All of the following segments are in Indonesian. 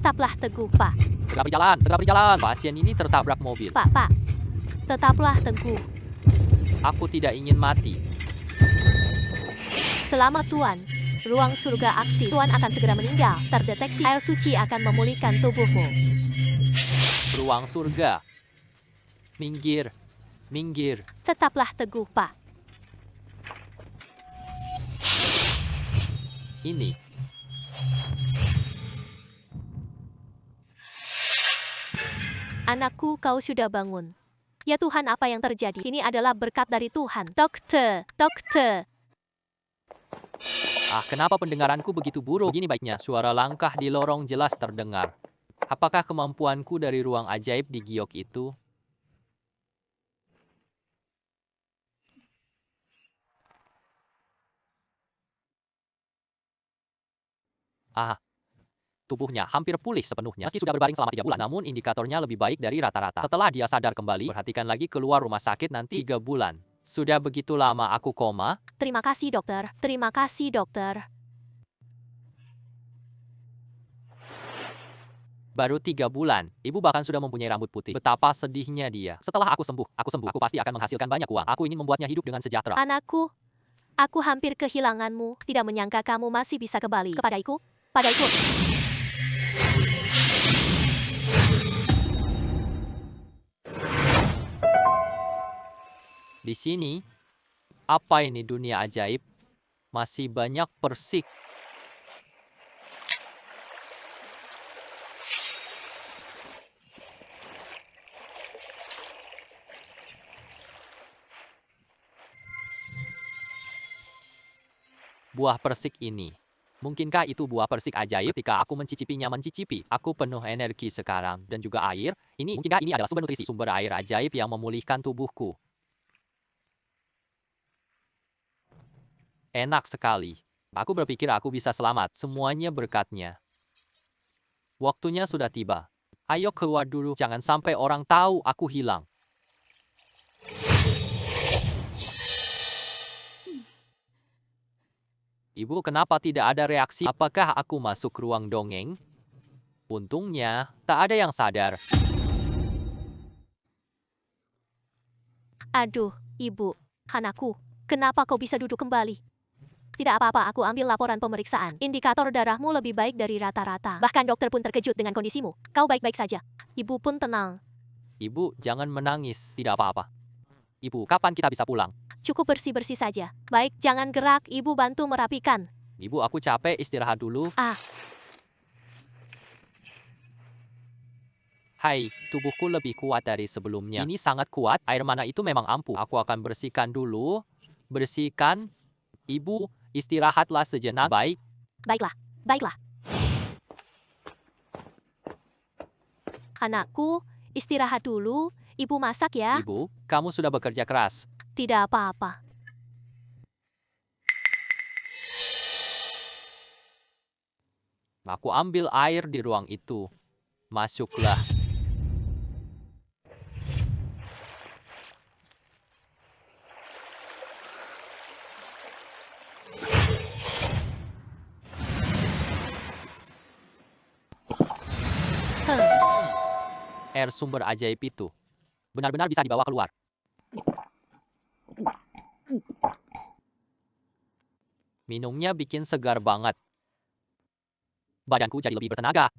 Tetaplah teguh, Pak. Segera berjalan, segera berjalan. Pasien ini tertabrak mobil. Pak. Tetaplah teguh. Aku tidak ingin mati. Selamat, Tuan. Ruang surga aktif. Tuan akan segera meninggal. Terdeteksi air suci akan memulihkan tubuhmu. Ruang surga. Minggir, minggir. Tetaplah teguh, Pak. Ini. Anakku, kau sudah bangun. Ya Tuhan, apa yang terjadi? Ini adalah berkat dari Tuhan. Dokter. Kenapa pendengaranku begitu buruk? Begini baiknya, suara langkah di lorong jelas terdengar. Apakah kemampuanku dari ruang ajaib di giok itu? Tubuhnya hampir pulih sepenuhnya meski sudah berbaring selama 3 bulan. Namun indikatornya lebih baik dari rata-rata. Setelah dia sadar kembali, perhatikan lagi keluar rumah sakit nanti 3 bulan. Sudah begitu lama aku koma? Terima kasih, dokter. Terima kasih, dokter. Baru 3 bulan, ibu bahkan sudah mempunyai rambut putih. Betapa sedihnya dia. Setelah aku sembuh, aku pasti akan menghasilkan banyak uang. Aku ingin membuatnya hidup dengan sejahtera. Anakku, aku hampir kehilanganmu. Tidak menyangka kamu masih bisa kembali kepadaku. Di sini, apa ini dunia ajaib? Masih banyak persik. Buah persik ini. Mungkinkah itu buah persik ajaib? Ketika aku mencicipinya, aku penuh energi sekarang dan juga air. Mungkinkah ini adalah sumber nutrisi, sumber air ajaib yang memulihkan tubuhku? Enak sekali. Aku berpikir aku bisa selamat. Semuanya berkatnya. Waktunya sudah tiba. Ayo keluar dulu. Jangan sampai orang tahu aku hilang. Ibu, kenapa tidak ada reaksi? Apakah aku masuk ruang dongeng? Untungnya, tak ada yang sadar. Aduh, Ibu. Anakku, kenapa kau bisa duduk kembali? Tidak apa-apa, aku ambil laporan pemeriksaan. Indikator darahmu lebih baik dari rata-rata. Bahkan dokter pun terkejut dengan kondisimu. Kau baik-baik saja. Ibu pun tenang. Ibu, jangan menangis. Tidak apa-apa. Ibu, kapan kita bisa pulang? Cukup bersih-bersih saja. Baik, jangan gerak. Ibu bantu merapikan. Ibu, aku capek. Istirahat dulu. Hai, tubuhku lebih kuat dari sebelumnya. Ini sangat kuat. Air mana itu memang ampuh. Aku akan bersihkan dulu. Bersihkan. Ibu, istirahatlah sejenak. Baiklah. Anakku, istirahat dulu. Ibu masak ya. Ibu, kamu sudah bekerja keras. Tidak apa-apa. Aku ambil air di ruang itu. Masuklah. Air sumber ajaib itu benar-benar bisa dibawa keluar. Minumnya bikin segar banget. Badanku jadi lebih bertenaga.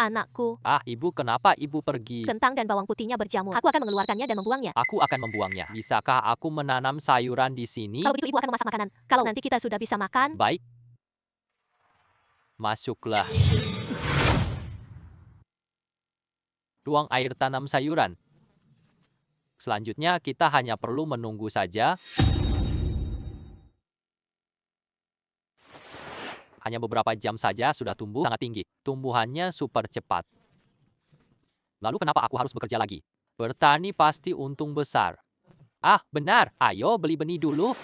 Anakku. Ibu, kenapa ibu pergi? Kentang dan bawang putihnya berjamur. Aku akan mengeluarkannya dan membuangnya. Aku akan membuangnya. Bisakah aku menanam sayuran di sini? Kalau begitu ibu akan memasak makanan. Kalau nanti kita sudah bisa makan. Baik. Masuklah. Ruang air tanam sayuran. Selanjutnya kita hanya perlu menunggu saja. Hanya beberapa jam saja sudah tumbuh sangat tinggi. Tumbuhannya super cepat. Lalu kenapa aku harus bekerja lagi? Bertani pasti untung besar. Benar. Ayo beli benih dulu.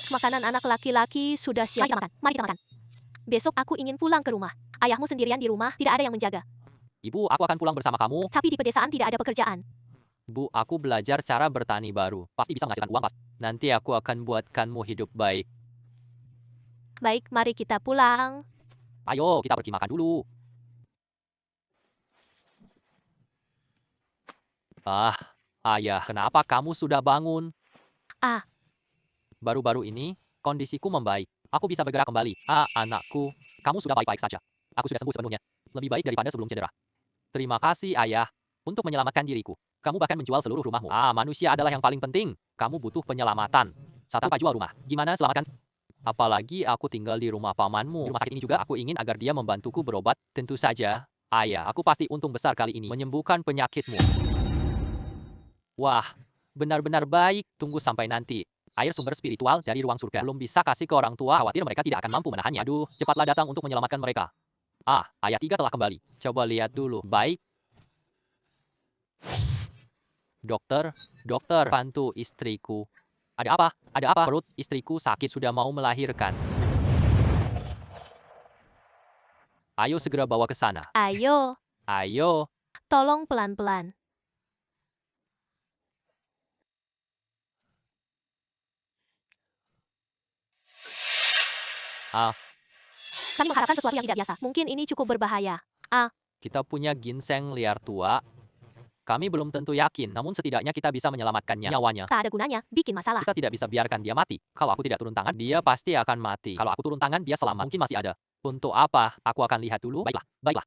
Makanan anak laki-laki sudah siap. Mari kita makan. Besok aku ingin pulang ke rumah. Ayahmu sendirian di rumah, tidak ada yang menjaga. Ibu, aku akan pulang bersama kamu. Tapi di pedesaan tidak ada pekerjaan. Bu, aku belajar cara bertani baru. Pasti bisa menghasilkan uang, pas. Nanti aku akan buatkanmu hidup baik. Baik, mari kita pulang. Ayo, kita pergi makan dulu. Ah, ayah, kenapa kamu sudah bangun? Ah. Baru-baru ini, kondisiku membaik. Aku bisa bergerak kembali. Anakku, kamu sudah baik-baik saja. Aku sudah sembuh sepenuhnya. Lebih baik daripada sebelum cedera. Terima kasih, ayah, untuk menyelamatkan diriku. Kamu bahkan menjual seluruh rumahmu. Manusia adalah yang paling penting. Kamu butuh penyelamatan. Saat tanpa jual rumah, gimana selamatkan? Apalagi aku tinggal di rumah pamanmu. Di rumah sakit ini juga aku ingin agar dia membantuku berobat. Tentu saja, ayah, aku pasti untung besar kali ini menyembuhkan penyakitmu. Wah, benar-benar baik. Tunggu sampai nanti. Air sumber spiritual dari ruang surga. Belum bisa kasih ke orang tua, khawatir mereka tidak akan mampu menahannya. Aduh, cepatlah datang untuk menyelamatkan mereka. Ayat 3 telah kembali. Coba lihat dulu. Baik. Dokter, bantu istriku. Ada apa? Ada apa? Perut istriku sakit, sudah mau melahirkan. Ayo segera bawa ke sana. Ayo, Ayo. tolong pelan-pelan. Kami mengharapkan sesuatu yang tidak biasa. Mungkin ini cukup berbahaya. Kita punya ginseng liar tua. Kami belum tentu yakin, namun setidaknya kita bisa menyelamatkannya. Nyawanya. Tak ada gunanya, bikin masalah. Kita tidak bisa biarkan dia mati. Kalau aku tidak turun tangan, dia pasti akan mati. Kalau aku turun tangan, dia selamat. Mungkin masih ada. Untuk apa? Aku akan lihat dulu. Baiklah, baiklah.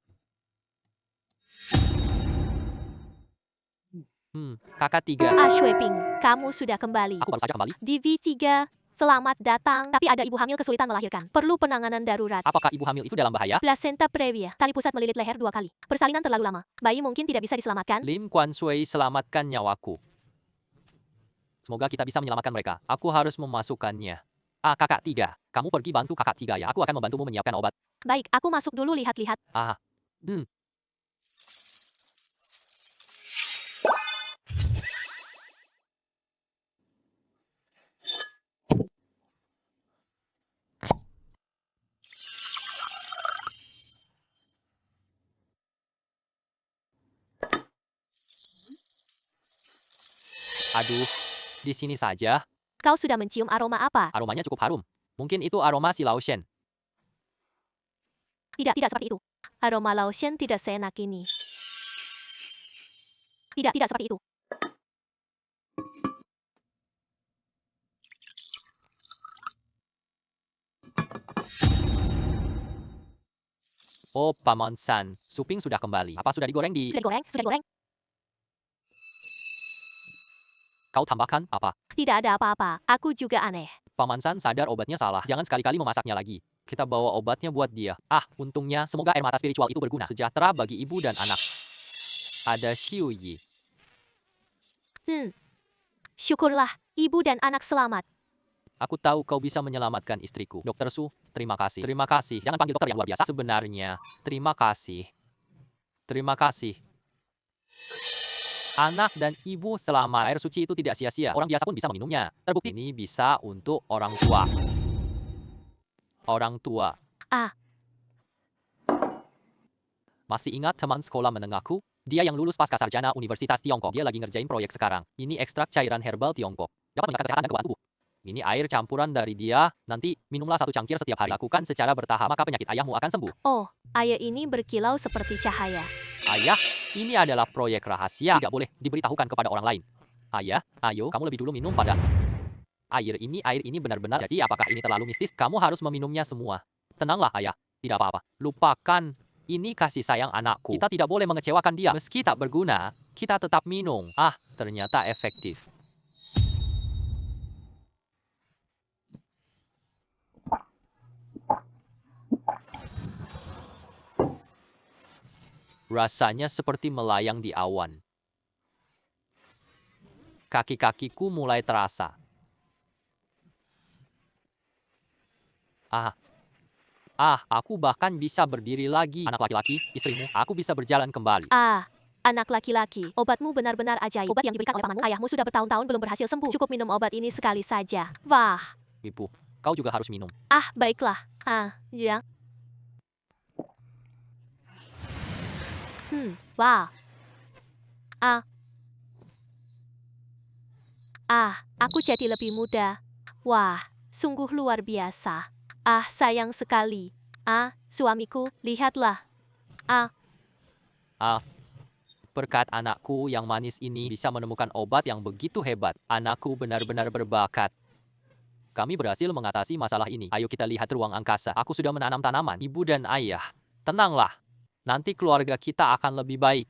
Kakak 3. Shueping, kamu sudah kembali. Aku baru saja kembali. DV3, selamat datang. Tapi ada ibu hamil kesulitan melahirkan. Perlu penanganan darurat. Apakah ibu hamil itu dalam bahaya? Placenta previa, tali pusat melilit leher 2 kali. Persalinan terlalu lama. Bayi mungkin tidak bisa diselamatkan. Lim Kuan Sui, selamatkan nyawaku. Semoga kita bisa menyelamatkan mereka. Aku harus memasukkannya. Kakak 3. Kamu pergi bantu kakak 3 ya. Aku akan membantumu menyiapkan obat. Baik, aku masuk dulu lihat-lihat. Aduh, di sini saja. Kau sudah mencium aroma apa? Aromanya cukup harum. Mungkin itu aroma si Laoshen. Tidak seperti itu. Aroma lotion tidak seenak ini. Tidak seperti itu. Oh, Paman San, Suping sudah kembali. Apa sudah digoreng di... Sudah digoreng? Kau tambahkan apa? Tidak ada apa-apa. Aku juga aneh. Paman San sadar obatnya salah. Jangan sekali-kali memasaknya lagi. Kita bawa obatnya buat dia. Untungnya semoga air mata spiritual itu berguna. Sejahtera bagi ibu dan anak. Ada Xiu Yi. Syukurlah, ibu dan anak selamat. Aku tahu kau bisa menyelamatkan istriku. Dokter Su, terima kasih. Terima kasih. Jangan panggil dokter yang luar biasa. Sebenarnya, terima kasih. Terima kasih. Anak dan ibu selama air suci itu tidak sia-sia. Orang biasa pun bisa meminumnya. Terbukti ini bisa untuk orang tua. Orang tua. Masih ingat teman sekolah menengahku? Dia yang lulus pasca sarjana Universitas Tiongkok. Dia lagi ngerjain proyek sekarang. Ini ekstrak cairan herbal Tiongkok. Dapat meningkatkan kesehatan dan kekebalan tubuh. Ini air campuran dari dia. Nanti minumlah 1 cangkir setiap hari. Lakukan secara bertahap, maka penyakit ayahmu akan sembuh. Oh, air ini berkilau seperti cahaya. Ayah, ini adalah proyek rahasia. Tidak boleh diberitahukan kepada orang lain. Ayah, ayo, kamu lebih dulu minum pada air ini benar-benar. Jadi apakah ini terlalu mistis? Kamu harus meminumnya semua. Tenanglah ayah, tidak apa-apa. Lupakan, ini kasih sayang anakku. Kita tidak boleh mengecewakan dia. Meski tak berguna, kita tetap minum. Ternyata efektif. Rasanya seperti melayang di awan. Kaki-kakiku mulai terasa. Aku bahkan bisa berdiri lagi. Anak laki-laki, istrimu, aku bisa berjalan kembali. Anak laki-laki, obatmu benar-benar ajaib. Obat yang diberikan oleh pamanmu, ayahmu sudah bertahun-tahun belum berhasil sembuh. Cukup minum obat ini sekali saja. Wah. Ibu, kau juga harus minum. Baiklah. Ya. Wah. Aku jadi lebih muda. Wah, sungguh luar biasa. Sayang sekali. Suamiku, lihatlah. Berkat anakku yang manis ini bisa menemukan obat yang begitu hebat. Anakku benar-benar berbakat. Kami berhasil mengatasi masalah ini. Ayo kita lihat ruang angkasa. Aku sudah menanam tanaman. Ibu dan ayah, tenanglah. Nanti keluarga kita akan lebih baik.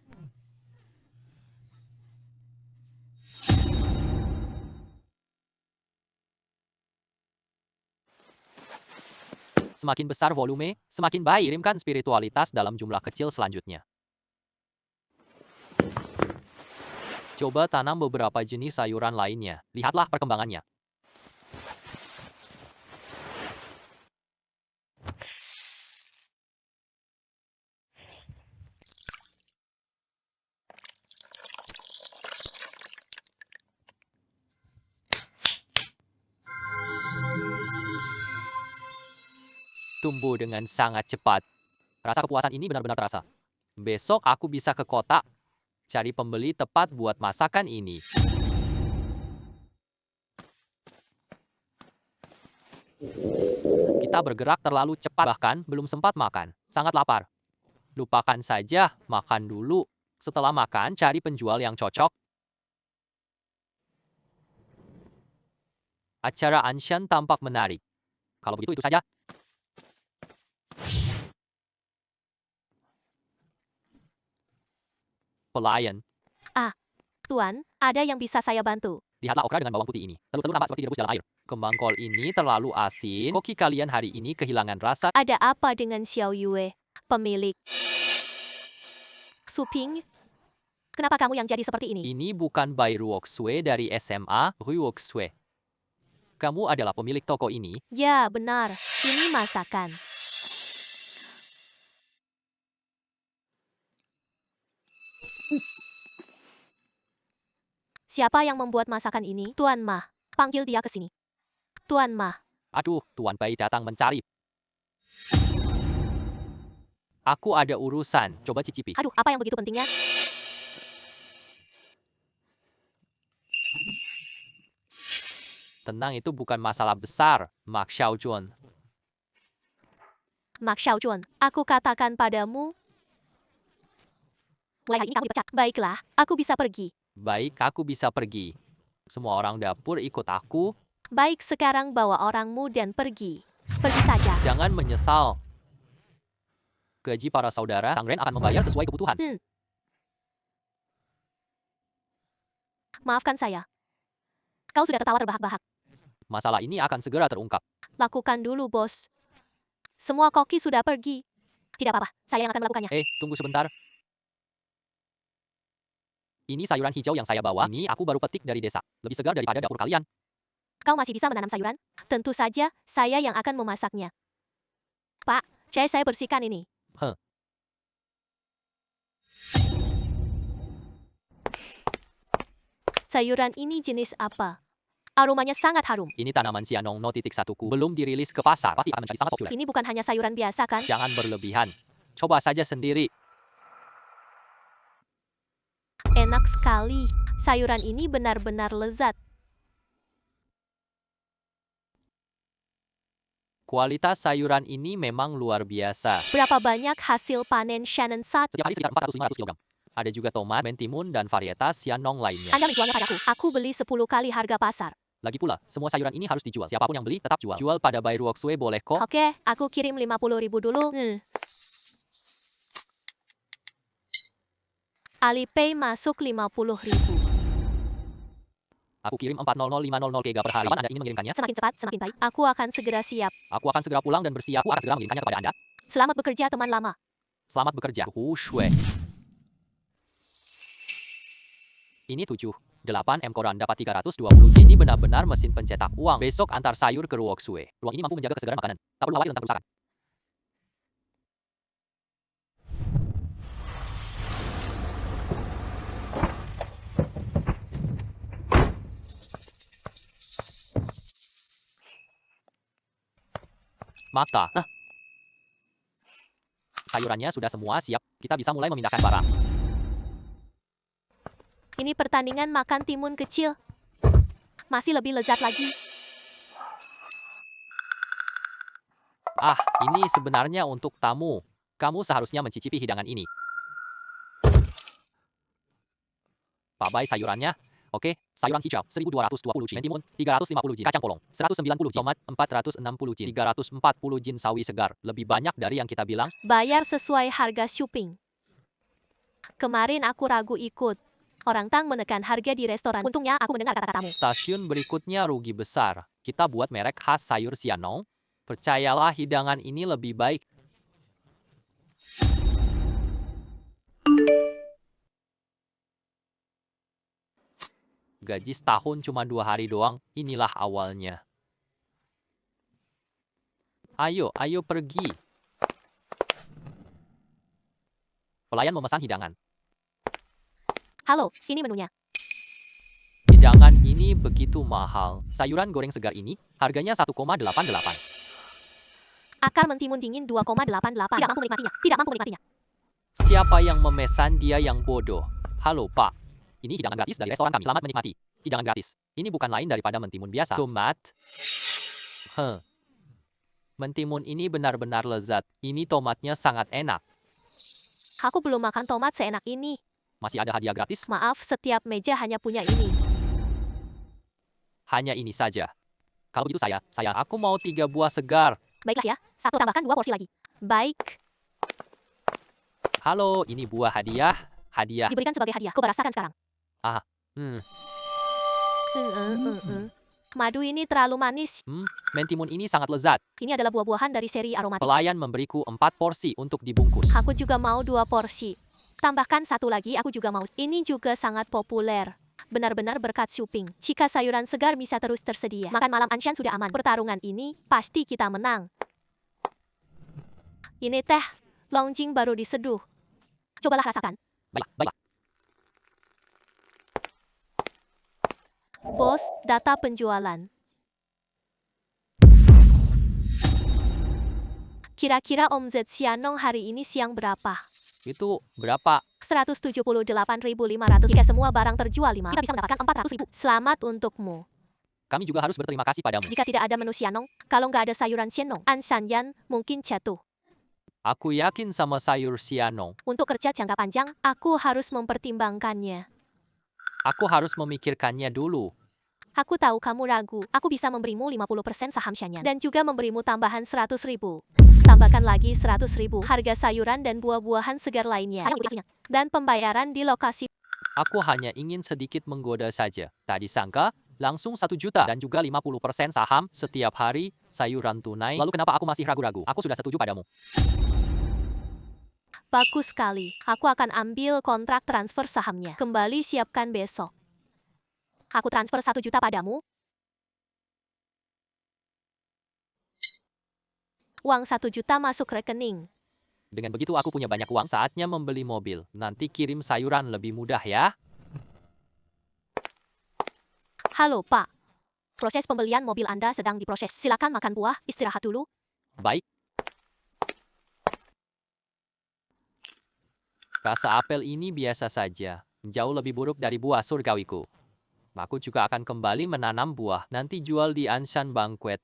Semakin besar volume, semakin baik. Kirimkan spiritualitas dalam jumlah kecil selanjutnya. Coba tanam beberapa jenis sayuran lainnya. Lihatlah perkembangannya. Tumbuh dengan sangat cepat. Rasa kepuasan ini benar-benar terasa. Besok aku bisa ke kota, cari pembeli tepat buat masakan ini. Kita bergerak terlalu cepat, bahkan belum sempat makan. Sangat lapar. Lupakan saja, makan dulu. Setelah makan, cari penjual yang cocok. Acara Anshan tampak menarik. Kalau begitu itu saja. Pelayan. Tuan, ada yang bisa saya bantu? Lihatlah okra dengan bawang putih ini. Telur-telur nampak seperti direbus dalam air. Kembang kol ini terlalu asin. Koki kalian hari ini kehilangan rasa. Ada apa dengan Xiao Yue, pemilik Suping? Kenapa kamu yang jadi seperti ini? Ini bukan Bai Ruoxue dari SMA Ruoxue. Kamu adalah pemilik toko ini. Ya, benar. Ini masakan. Siapa yang membuat masakan ini? Tuan Ma. Panggil dia ke sini. Tuan Ma. Aduh, Tuan Bai datang mencari. Aku ada urusan. Coba cicipi. Aduh, apa yang begitu pentingnya? Tenang, itu bukan masalah besar, Mak Xiaojun. Mak Xiaojun, aku katakan padamu. Mulai hari ini kamu dipecat. Baiklah, aku bisa pergi. Baik, aku bisa pergi. Semua orang dapur ikut aku. Baik, sekarang bawa orangmu dan pergi. Pergi saja. Jangan menyesal. Gaji para saudara, Tangren akan membayar sesuai kebutuhan. Maafkan saya. Kau sudah tertawa terbahak-bahak. Masalah ini akan segera terungkap. Lakukan dulu, bos. Semua koki sudah pergi. Tidak apa-apa, saya yang akan melakukannya. Tunggu sebentar. Ini sayuran hijau yang saya bawa. Ini aku baru petik dari desa. Lebih segar daripada dapur kalian. Kau masih bisa menanam sayuran? Tentu saja, saya yang akan memasaknya. Pak, saya bersihkan ini. Sayuran ini jenis apa? Aromanya sangat harum. Ini tanaman Xianong No. 1ku. Belum dirilis ke pasar. Pasti akan menjadi sangat populer. Ini bukan hanya sayuran biasa, kan? Jangan berlebihan. Coba saja sendiri. Enak sekali. Sayuran ini benar-benar lezat. Kualitas sayuran ini memang luar biasa. Berapa banyak hasil panen Shannon saat? Setiap hari sekitar 400-500 kg. Ada juga tomat, mentimun, dan varietas Xianong lainnya. Anda menjualnya padaku. Aku beli 10 kali harga pasar. Lagi pula, semua sayuran ini harus dijual. Siapapun yang beli, tetap jual. Jual pada Bai Ruoxue boleh kok. Oke, aku kirim 50.000 dulu. Alipay masuk 50.000. Aku kirim 400.500 giga per hari. Kapan Anda ingin mengirimkannya? Semakin cepat, semakin baik. Aku akan segera siap. Aku akan segera pulang dan bersiap. Aku akan segera mengirimkannya kepada Anda. Selamat bekerja, teman lama. Selamat bekerja. Shue. Ini 7. 8 M koran dapat 320 J. Ini benar-benar mesin pencetak uang. Besok antar sayur ke Ruoxue. Ruang ini mampu menjaga kesegaran makanan. Tak perlu khawatir tentang kerusakan. Mata. Sayurannya sudah semua siap. Kita bisa mulai memindahkan barang. Ini pertandingan makan timun kecil. Masih lebih lezat lagi. Ah, ini sebenarnya untuk tamu. Kamu seharusnya mencicipi hidangan ini. Pabai sayurannya. Oke, sayuran hijau 1220 jin, mentimun 350 jin, kacang polong 190 jin, tomat 460 jin, 340 jin sawi segar. Lebih banyak dari yang kita bilang. Bayar sesuai harga shopping. Kemarin aku ragu ikut. Orang Tang menekan harga di restoran. Untungnya aku mendengar kata-katamu. Stasiun berikutnya rugi besar. Kita buat merek khas sayur Sianong. Percayalah hidangan ini lebih baik. Gaji setahun cuma 2 hari doang. Inilah awalnya. Ayo, ayo pergi. Pelayan memesan hidangan. Halo, ini menunya. Hidangan ini begitu mahal. Sayuran goreng segar ini harganya 1,88. Akar mentimun dingin 2,88. Tidak mampu menikmatinya. Tidak mampu menikmatinya. Siapa yang memesan dia yang bodoh? Halo Pak, ini hidangan gratis dari restoran kami. Selamat menikmati. Hidangan gratis. Ini bukan lain daripada mentimun biasa. Tomat. Mentimun ini benar-benar lezat. Ini tomatnya sangat enak. Aku belum makan tomat seenak ini. Masih ada hadiah gratis? Maaf, setiap meja hanya punya ini. Hanya ini saja. Kalau begitu aku mau 3 buah segar. Baiklah ya, satu tambahkan 2 porsi lagi. Baik, Halo, ini buah hadiah. Hadiah. diberikan sebagai hadiah. Coba rasakan sekarang. Hmm, Madu ini terlalu manis. mentimun ini sangat lezat. Ini adalah buah-buahan dari seri aromatik. Pelayan memberiku 4 porsi untuk dibungkus. Aku juga mau 2 porsi. Tambahkan 1 lagi, aku juga mau. Ini juga sangat populer. Benar-benar berkat shopping. Jika sayuran segar bisa terus tersedia, makan malam Anshan sudah aman. Pertarungan ini pasti kita menang. Ini teh, Longjing baru diseduh. Cobalah rasakan. Baiklah. Bos, data penjualan. Kira-kira omzet Sianong hari ini siang berapa? Itu berapa? 178.500. Jika semua barang terjual 5, kita bisa mendapatkan 400.000. Selamat untukmu. Kami juga harus berterima kasih padamu. Jika tidak ada menu Sianong, kalau nggak ada sayuran Sianong, Anshan Yan mungkin jatuh. Aku yakin sama sayur Sianong. Untuk kerja jangka panjang, aku harus mempertimbangkannya. Aku harus memikirkannya dulu. Aku tahu kamu ragu. Aku bisa memberimu 50% saham Shanyan dan juga memberimu tambahan 100.000. Tambahkan lagi 100.000 harga sayuran dan buah-buahan segar lainnya. Dan pembayaran di lokasi. Aku hanya ingin sedikit menggoda saja. Tadi sangka langsung 1 juta dan juga 50% saham setiap hari sayuran tunai. Lalu kenapa aku masih ragu-ragu? Aku sudah setuju padamu. Bagus sekali. Aku akan ambil kontrak transfer sahamnya. Kembali siapkan besok. Aku transfer 1 juta padamu. Uang 1 juta masuk rekening. Dengan begitu aku punya banyak uang. Saatnya membeli mobil. Nanti kirim sayuran lebih mudah ya. Halo Pak. Proses pembelian mobil Anda sedang diproses. Silakan makan buah, istirahat dulu. Baik. Rasa apel ini biasa saja. Jauh lebih buruk dari buah surgawiku. Aku juga akan kembali menanam buah. Nanti jual di Anshan Banquet.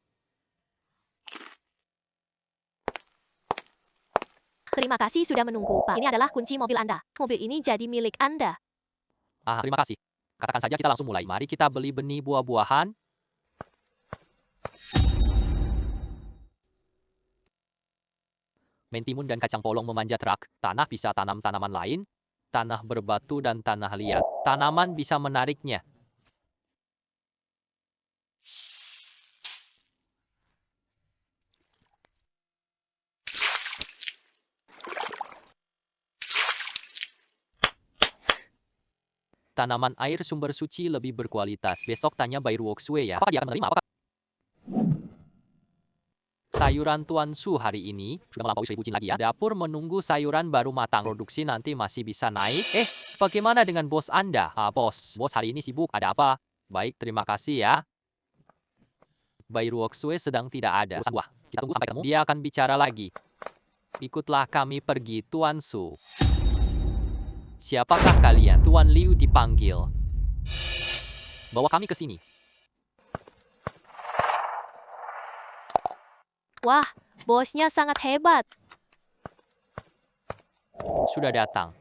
Terima kasih sudah menunggu, Pak. Ini adalah kunci mobil Anda. Mobil ini jadi milik Anda. Terima kasih. Katakan saja kita langsung mulai. Mari kita beli benih buah-buahan. Mentimun dan kacang polong memanjat rak. Tanah bisa tanam tanaman lain. Tanah berbatu dan tanah liat. Tanaman bisa menariknya. Tanaman air sumber suci lebih berkualitas. Besok tanya Bai Ruoxue ya. Apakah dia akan menerima? Sayuran Tuan Su hari ini sudah melampaui 1000 jin lagi ya. Dapur menunggu sayuran baru matang. Produksi nanti masih bisa naik. Bagaimana dengan bos Anda? Bos hari ini sibuk. Ada apa? Baik, terima kasih ya. Bai Ruoxue sedang tidak ada. Urusan buah. Kita tunggu sampai ketemu. Dia akan bicara lagi. Ikutlah kami pergi, Tuan Su. Siapakah kalian? Tuan Liu dipanggil. Bawa kami ke sini. Wah, bosnya sangat hebat. Sudah datang.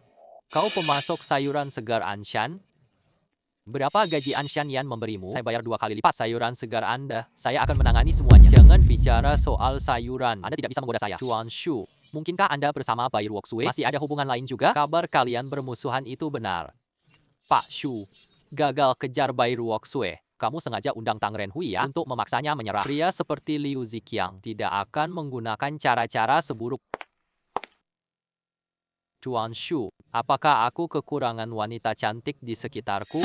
Kau pemasok sayuran segar Anshan? Berapa gaji Anshan Yan memberimu? Saya bayar 2 kali lipat sayuran segar Anda. Saya akan menangani semuanya. Jangan bicara soal sayuran. Anda tidak bisa menggoda saya. Tuan Shu, mungkinkah Anda bersama Bai Ruoxue? Masih ada hubungan lain juga? Kabar kalian bermusuhan itu benar. Pak Shu, gagal kejar Bai Ruoxue. Kamu sengaja undang Tang Renhui ya untuk memaksanya menyerah. Pria seperti Liu Ziqiang tidak akan menggunakan cara-cara seburuk. Tuan Shu, apakah aku kekurangan wanita cantik di sekitarku?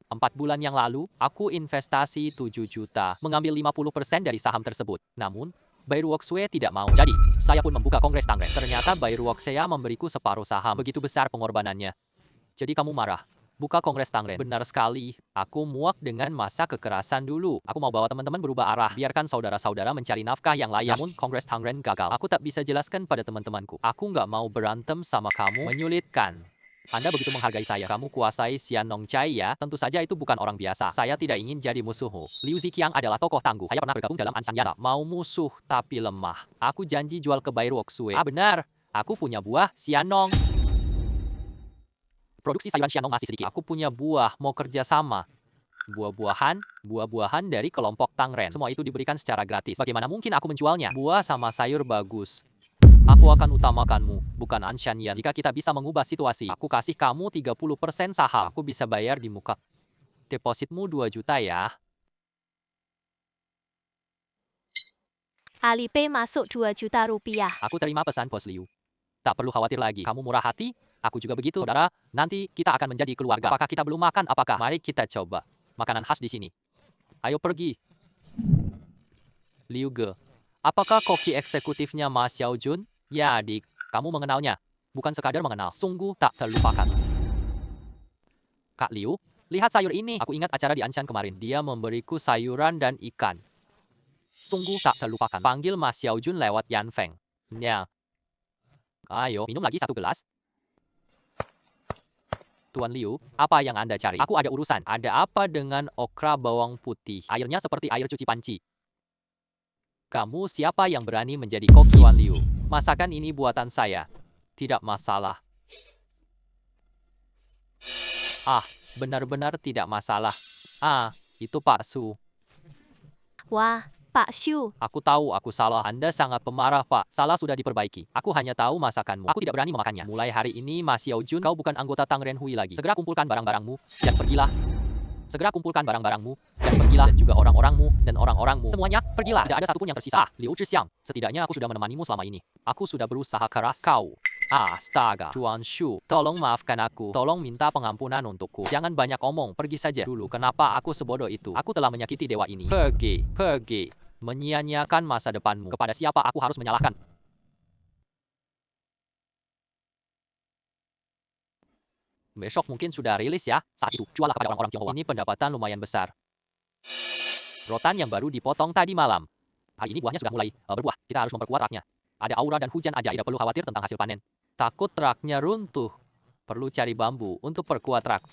4 bulan yang lalu, aku investasi 7 juta, mengambil 50% dari saham tersebut. Namun, Bai Ruoxue tidak mau. Jadi, saya pun membuka kongres Tangren. Ternyata Bai Ruoxue memberiku separuh saham. Begitu besar pengorbanannya. Jadi kamu marah. Buka kongres Tangren. Benar sekali. Aku muak dengan masa kekerasan dulu. Aku mau bawa teman-teman berubah arah. Biarkan saudara-saudara mencari nafkah yang layak. Namun, kongres Tangren gagal. Aku tak bisa jelaskan pada teman-temanku. Aku nggak mau berantem sama kamu. Menyulitkan. Anda begitu menghargai saya. Kamu kuasai Xian Nongcai ya? Tentu saja itu bukan orang biasa. Saya tidak ingin jadi musuhmu. Liu Ziqiang adalah tokoh tangguh. Saya pernah bergabung dalam Anshan Yan. Tak mau musuh tapi lemah. Aku janji jual ke Bai Ruoxue. Ah benar. Aku punya buah Xianong. Produksi sayuran Xianong masih sedikit. Aku punya buah. Mau kerja sama. Buah-buahan dari kelompok Tangren. Semua itu diberikan secara gratis. Bagaimana mungkin aku menjualnya? Buah sama sayur bagus. Aku akan utamakanmu, bukan Anshan Yan. Jika kita bisa mengubah situasi, aku kasih kamu 30% saham. Aku bisa bayar di muka. Depositmu 2 juta ya. Alipay masuk 2 juta rupiah. Aku terima pesan Bos Liu. Tak perlu khawatir lagi. Kamu murah hati, aku juga begitu. Saudara, nanti kita akan menjadi keluarga. Apakah kita belum makan? Apakah? Mari kita coba. Makanan khas di sini. Ayo pergi. Liu Ge. Apakah koki eksekutifnya Ma Xiaojun? Ya adik, kamu mengenalnya. Bukan sekadar mengenal, sungguh tak terlupakan. Kak Liu, lihat sayur ini. Aku ingat acara di Anshan kemarin. Dia memberiku sayuran dan ikan. Sungguh tak terlupakan. Panggil Ma Xiaojun lewat Yan Feng. Ya. Ayo, minum lagi 1 gelas. Tuan Liu, apa yang Anda cari? Aku ada urusan. Ada apa dengan okra bawang putih? Airnya seperti air cuci panci. Kamu siapa yang berani menjadi koki? Tuan Liu, masakan ini buatan saya. Tidak masalah. Ah, benar-benar tidak masalah. Ah, itu Pak Su. Wah, Pak Shu. Aku tahu aku salah. Anda sangat pemarah, Pak. Salah sudah diperbaiki. Aku hanya tahu masakanmu. Aku tidak berani memakannya. Mulai hari ini, Ma Xiaojun, kau bukan anggota Tang Renhui lagi. Segera kumpulkan barang-barangmu dan pergilah. Segera kumpulkan barang-barangmu dan pergilah, dan juga orang-orangmu dan orang-orangmu. Semuanya, pergilah. Tidak ada satupun yang tersisa. Ah, Liu Zhixiang, setidaknya aku sudah menemanimu selama ini. Aku sudah berusaha keras. Kau. Astaga, Tuan Shu, tolong maafkan aku. Tolong minta pengampunan untukku. Jangan banyak omong, pergi saja. Dulu, kenapa aku sebodoh itu? Aku telah menyakiti dewa ini. Pergi, pergi. Menyia-nyiakan masa depanmu. Kepada siapa aku harus menyalahkan? Besok mungkin sudah rilis ya. Saat itu, juallah kepada orang-orang Tionghoa. Ini pendapatan lumayan besar. Rotan yang baru dipotong tadi malam. Hari ini buahnya sudah mulai berbuah. Kita harus memperkuat raknya. Ada aura dan hujan aja. Tidak perlu khawatir tentang hasil panen. Takut raknya runtuh. Perlu cari bambu untuk perkuat rak.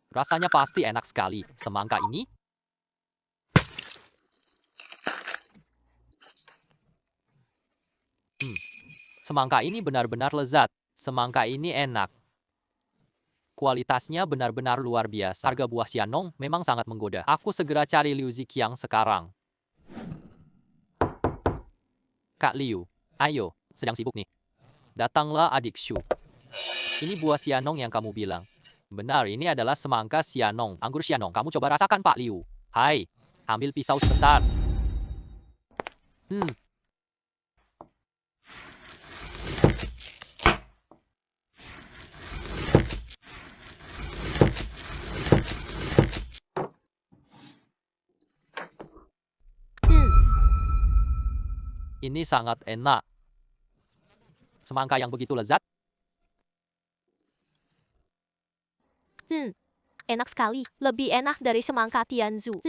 Rasanya pasti enak sekali. Semangka ini semangka ini benar-benar lezat. Semangka ini enak. Kualitasnya benar-benar luar biasa. Harga buah Xianong memang sangat menggoda. Aku segera cari Liu Ziqiang sekarang. Kak Liu, ayo, sedang sibuk nih. Datanglah adik Shu. Ini buah Xianong yang kamu bilang. Benar, ini adalah semangka Xianong. Anggur Xianong, kamu coba rasakan Pak Liu. Hai, ambil pisau sebentar. Ini sangat enak. Semangka yang begitu lezat. Enak sekali. Lebih enak dari semangka Tianzu.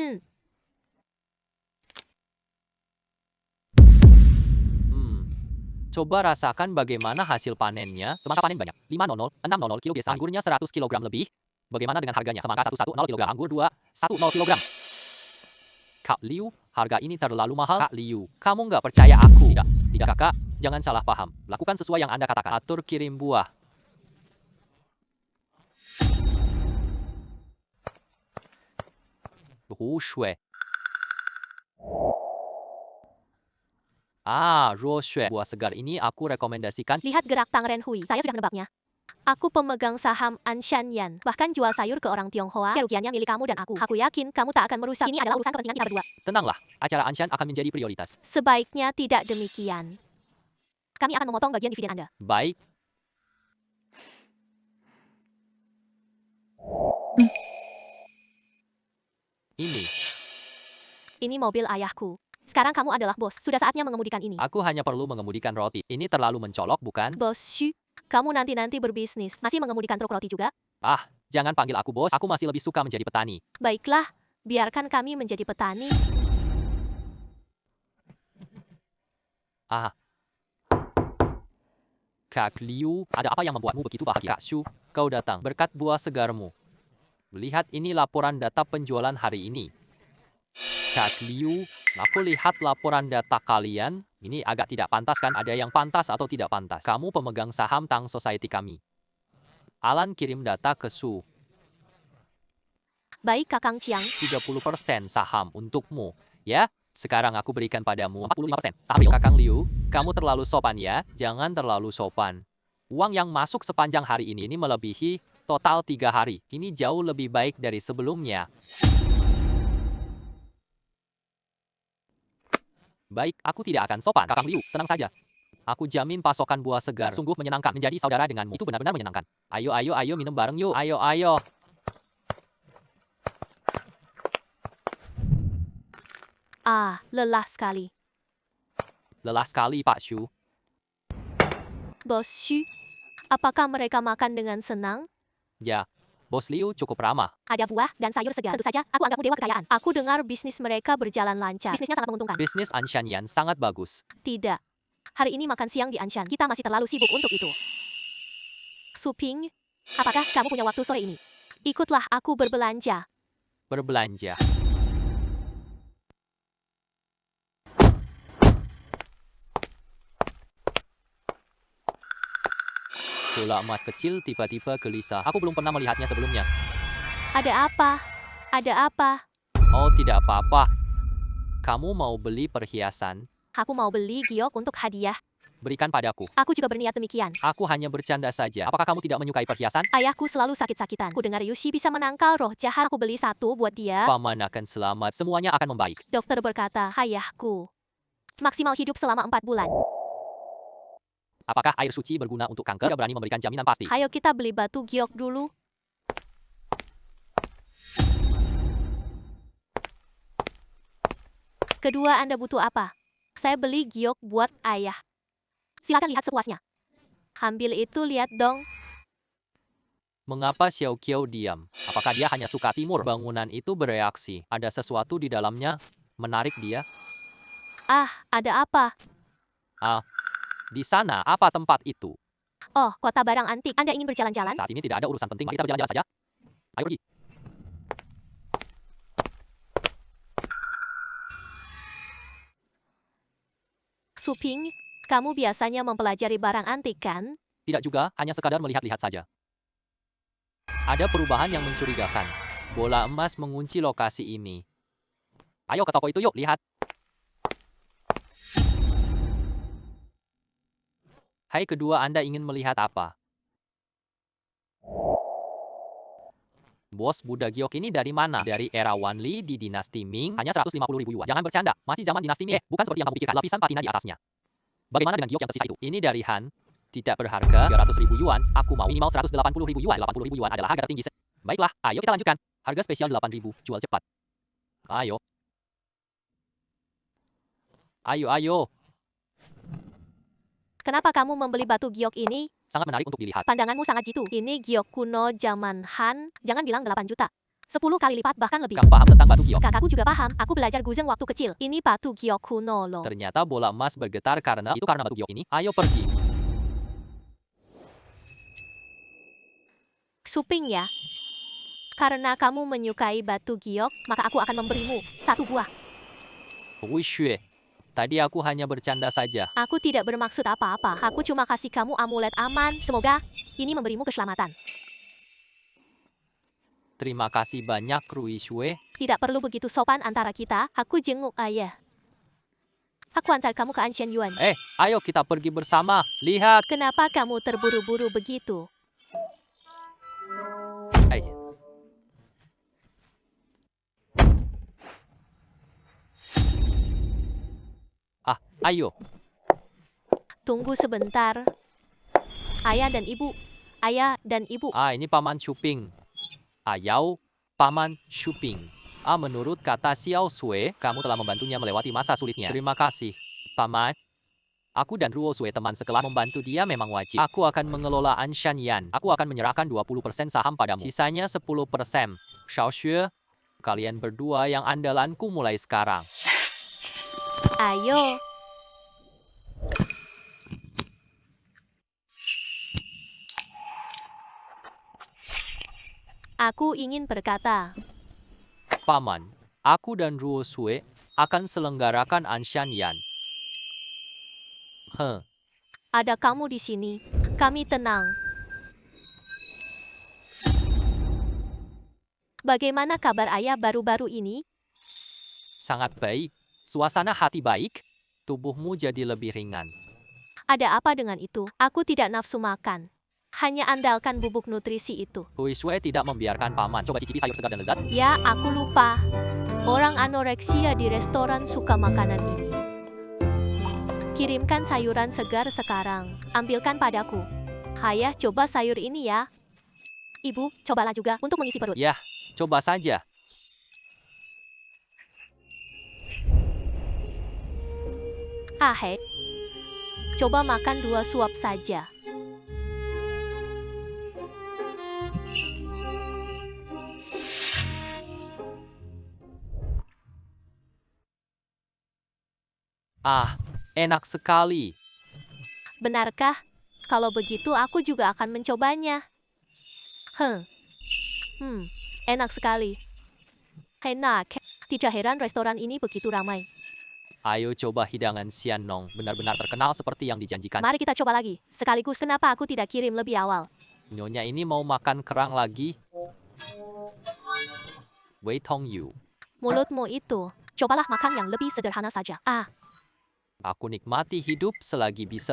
Coba rasakan bagaimana hasil panennya. Semangka panen banyak. 500, 600 kg desa. Anggurnya 100 kg lebih. Bagaimana dengan harganya? Semangka 110 kg, anggur 210 kg. Kak Liu, harga ini terlalu mahal. Kak Liu, kamu nggak percaya aku? Tidak kakak. Jangan salah paham. Lakukan sesuai yang Anda katakan. Atur kirim buah. Rushue. Rushue. Buah segar ini aku rekomendasikan. Lihat gerak Tang Renhui. Saya sudah menebaknya. Aku pemegang saham Anshan Yan. Bahkan jual sayur ke orang Tionghoa. Kerugiannya milik kamu dan aku. Aku yakin kamu tak akan merusak. Ini adalah urusan kepentingan kita berdua. Tenanglah, acara Anshan akan menjadi prioritas. Sebaiknya tidak demikian. Kami akan memotong bagian dividen Anda. Baik. Ini mobil ayahku. Sekarang kamu adalah bos. Sudah saatnya mengemudikan ini. Aku hanya perlu mengemudikan roti. Ini terlalu mencolok, bukan? Bos Xu, kamu nanti berbisnis. Masih mengemudikan truk roti juga? Jangan panggil aku bos. Aku masih lebih suka menjadi petani. Baiklah, biarkan kami menjadi petani. Kak Liu, ada apa yang membuatmu begitu bahagia? Kak Shu, kau datang berkat buah segarmu. Lihat ini laporan data penjualan hari ini. Kak Liu, aku lihat laporan data kalian. Ini agak tidak pantas kan? Ada yang pantas atau tidak pantas? Kamu pemegang saham Tang Society kami. Alan kirim data ke Su. Baik Kakang Chiang. 30% saham untukmu. Ya, sekarang aku berikan padamu 45% saham. Kakang Liu, kamu terlalu sopan ya. Jangan terlalu sopan. Uang yang masuk sepanjang hari ini melebihi total 3 hari. Ini jauh lebih baik dari sebelumnya. Baik, aku tidak akan sopan. Kakang Liu, tenang saja. Aku jamin pasokan buah segar sungguh menyenangkan. Menjadi saudara denganmu itu benar-benar menyenangkan. Ayo minum bareng yuk. Ayo. Lelah sekali. Lelah sekali, Pak Shu. Bos Xu, apakah mereka makan dengan senang? Ya, Bos Liu cukup ramah. Ada buah dan sayur segar. Tentu saja, aku anggapmu dewa kekayaan. Aku dengar bisnis mereka berjalan lancar. Bisnisnya sangat menguntungkan. Bisnis Anshan Yan sangat bagus. Tidak. Hari ini makan siang di Anshan. Kita masih terlalu sibuk untuk itu. Suping, apakah kamu punya waktu sore ini? Ikutlah aku berbelanja. Berbelanja. Bola emas kecil tiba-tiba gelisah. Aku belum pernah melihatnya sebelumnya. Ada apa? Ada apa? Oh, tidak apa-apa. Kamu mau beli perhiasan? Aku mau beli giok untuk hadiah. Berikan padaku. Aku juga berniat demikian. Aku hanya bercanda saja. Apakah kamu tidak menyukai perhiasan? Ayahku selalu sakit-sakitan. Ku dengar Yushi bisa menangkal roh jahat. Aku beli satu buat dia. Paman akan selamat. Semuanya akan membaik. Dokter berkata, ayahku maksimal hidup selama 4 bulan. Apakah air suci berguna untuk kanker? Tidak berani memberikan jaminan pasti. Ayo kita beli batu giok dulu. Kedua, Anda butuh apa? Saya beli giok buat ayah. Silakan lihat sepuasnya. Ambil itu, lihat dong. Mengapa Xiao Qiao diam? Apakah dia hanya suka timur? Bangunan itu bereaksi. Ada sesuatu di dalamnya menarik dia. Ada apa? Di sana, apa tempat itu? Oh, kota barang antik. Anda ingin berjalan-jalan? Saat ini tidak ada urusan penting. Mari kita berjalan-jalan saja. Ayo pergi. Suping, kamu biasanya mempelajari barang antik kan? Tidak juga, hanya sekadar melihat-lihat saja. Ada perubahan yang mencurigakan. Bola emas mengunci lokasi ini. Ayo ke toko itu yuk, lihat. Hai kedua, Anda ingin melihat apa? Bos, Buddha giok ini dari mana? Dari era Wanli di dinasti Ming, hanya 150.000 yuan. Jangan bercanda, masih zaman dinasti Ming. Bukan seperti yang kamu pikirkan, lapisan patina di atasnya. Bagaimana dengan giok yang tersisa itu? Ini dari Han. Tidak berharga 300.000 yuan. Aku mau minimal 180.000 yuan. 80.000 yuan adalah harga tertinggi. Baiklah, ayo kita lanjutkan. Harga spesial 8.000, jual cepat. Ayo. Kenapa kamu membeli batu giok ini? Sangat menarik untuk dilihat. Pandanganmu sangat jitu. Ini giok kuno zaman Han. Jangan bilang 8 juta. 10 kali lipat bahkan lebih. Kamu paham tentang batu giok? Kakakku juga paham. Aku belajar guzeng waktu kecil. Ini batu giok kuno loh. Ternyata bola emas bergetar karena batu giok ini. Ayo pergi. Suping ya. Karena kamu menyukai batu giok, maka aku akan memberimu 1 buah. Wui Xue. Tadi aku hanya bercanda saja. Aku tidak bermaksud apa-apa. Aku cuma kasih kamu amulet aman. Semoga ini memberimu keselamatan. Terima kasih banyak, Wui Xue. Tidak perlu begitu sopan antara kita. Aku jenguk ayah. Aku antar kamu ke Anshan Yuan. Ayo kita pergi bersama. Lihat. Kenapa kamu terburu-buru begitu? Ay. Ayo. Tunggu sebentar. Ayah dan ibu. Ayah dan ibu. Ini Paman Shuping. Ayau, Paman Shuping. Menurut kata Xiao Sui, kamu telah membantunya melewati masa sulitnya. Terima kasih, Paman. Aku dan Ruo Sui teman sekelas, membantu dia memang wajib. Aku akan mengelola Anshan Yan. Aku akan menyerahkan 20% saham padamu. Sisanya 10%. Xiao Xue, kalian berdua yang andalanku mulai sekarang. Ayo. Aku ingin berkata. Paman, aku dan Ruo Sui akan selenggarakan Anshan Yan. Ada kamu di sini. Kami tenang. Bagaimana kabar ayah baru-baru ini? Sangat baik. Suasana hati baik. Tubuhmu jadi lebih ringan. Ada apa dengan itu? Aku tidak nafsu makan. Hanya andalkan bubuk nutrisi itu. Wui Xue tidak membiarkan Paman coba cicipi sayur segar dan lezat. Ya, aku lupa. Orang anoreksia di restoran suka makanan ini. Kirimkan sayuran segar sekarang. Ambilkan padaku. Ayah, coba sayur ini ya. Ibu, cobalah juga untuk mengisi perut. Ya, coba saja. Hei. Coba makan 2 suap saja. Enak sekali. Benarkah? Kalau begitu aku juga akan mencobanya. Enak sekali. Enak. Tidak heran restoran ini begitu ramai. Ayo coba hidangan Xiannong, benar-benar terkenal seperti yang dijanjikan. Mari kita coba lagi. Sekaligus kenapa aku tidak kirim lebih awal? Nyonya ini mau makan kerang lagi. Wei Tong Yu. Mulutmu itu. Cobalah makan yang lebih sederhana saja. Aku nikmati hidup selagi bisa.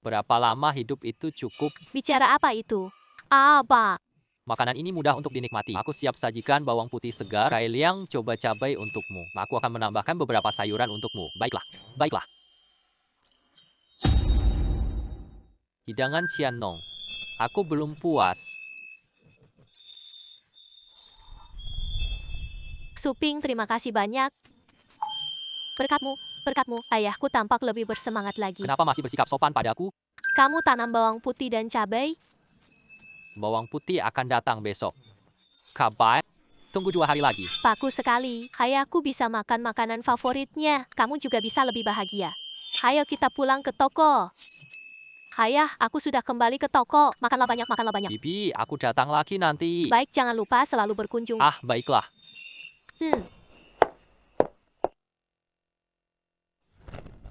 Berapa lama hidup itu cukup? Bicara apa itu? Apa? Makanan ini mudah untuk dinikmati. Aku siap sajikan bawang putih segar. Kai Liang, coba cabai untukmu. Aku akan menambahkan beberapa sayuran untukmu. Baiklah, baiklah. Hidangan Xiannong. Aku belum puas. Suping, terima kasih banyak. Berkatmu, ayahku tampak lebih bersemangat lagi. Kenapa masih bersikap sopan padaku? Kamu tanam bawang putih dan cabai? Bawang putih akan datang besok. Kabar? Tunggu 2 hari lagi. Paku sekali. Ayahku bisa makan makanan favoritnya. Kamu juga bisa lebih bahagia. Ayo kita pulang ke toko. Ayah, aku sudah kembali ke toko. Makanlah banyak, makanlah banyak. Bibi, aku datang lagi nanti. Baik, jangan lupa selalu berkunjung. Baiklah.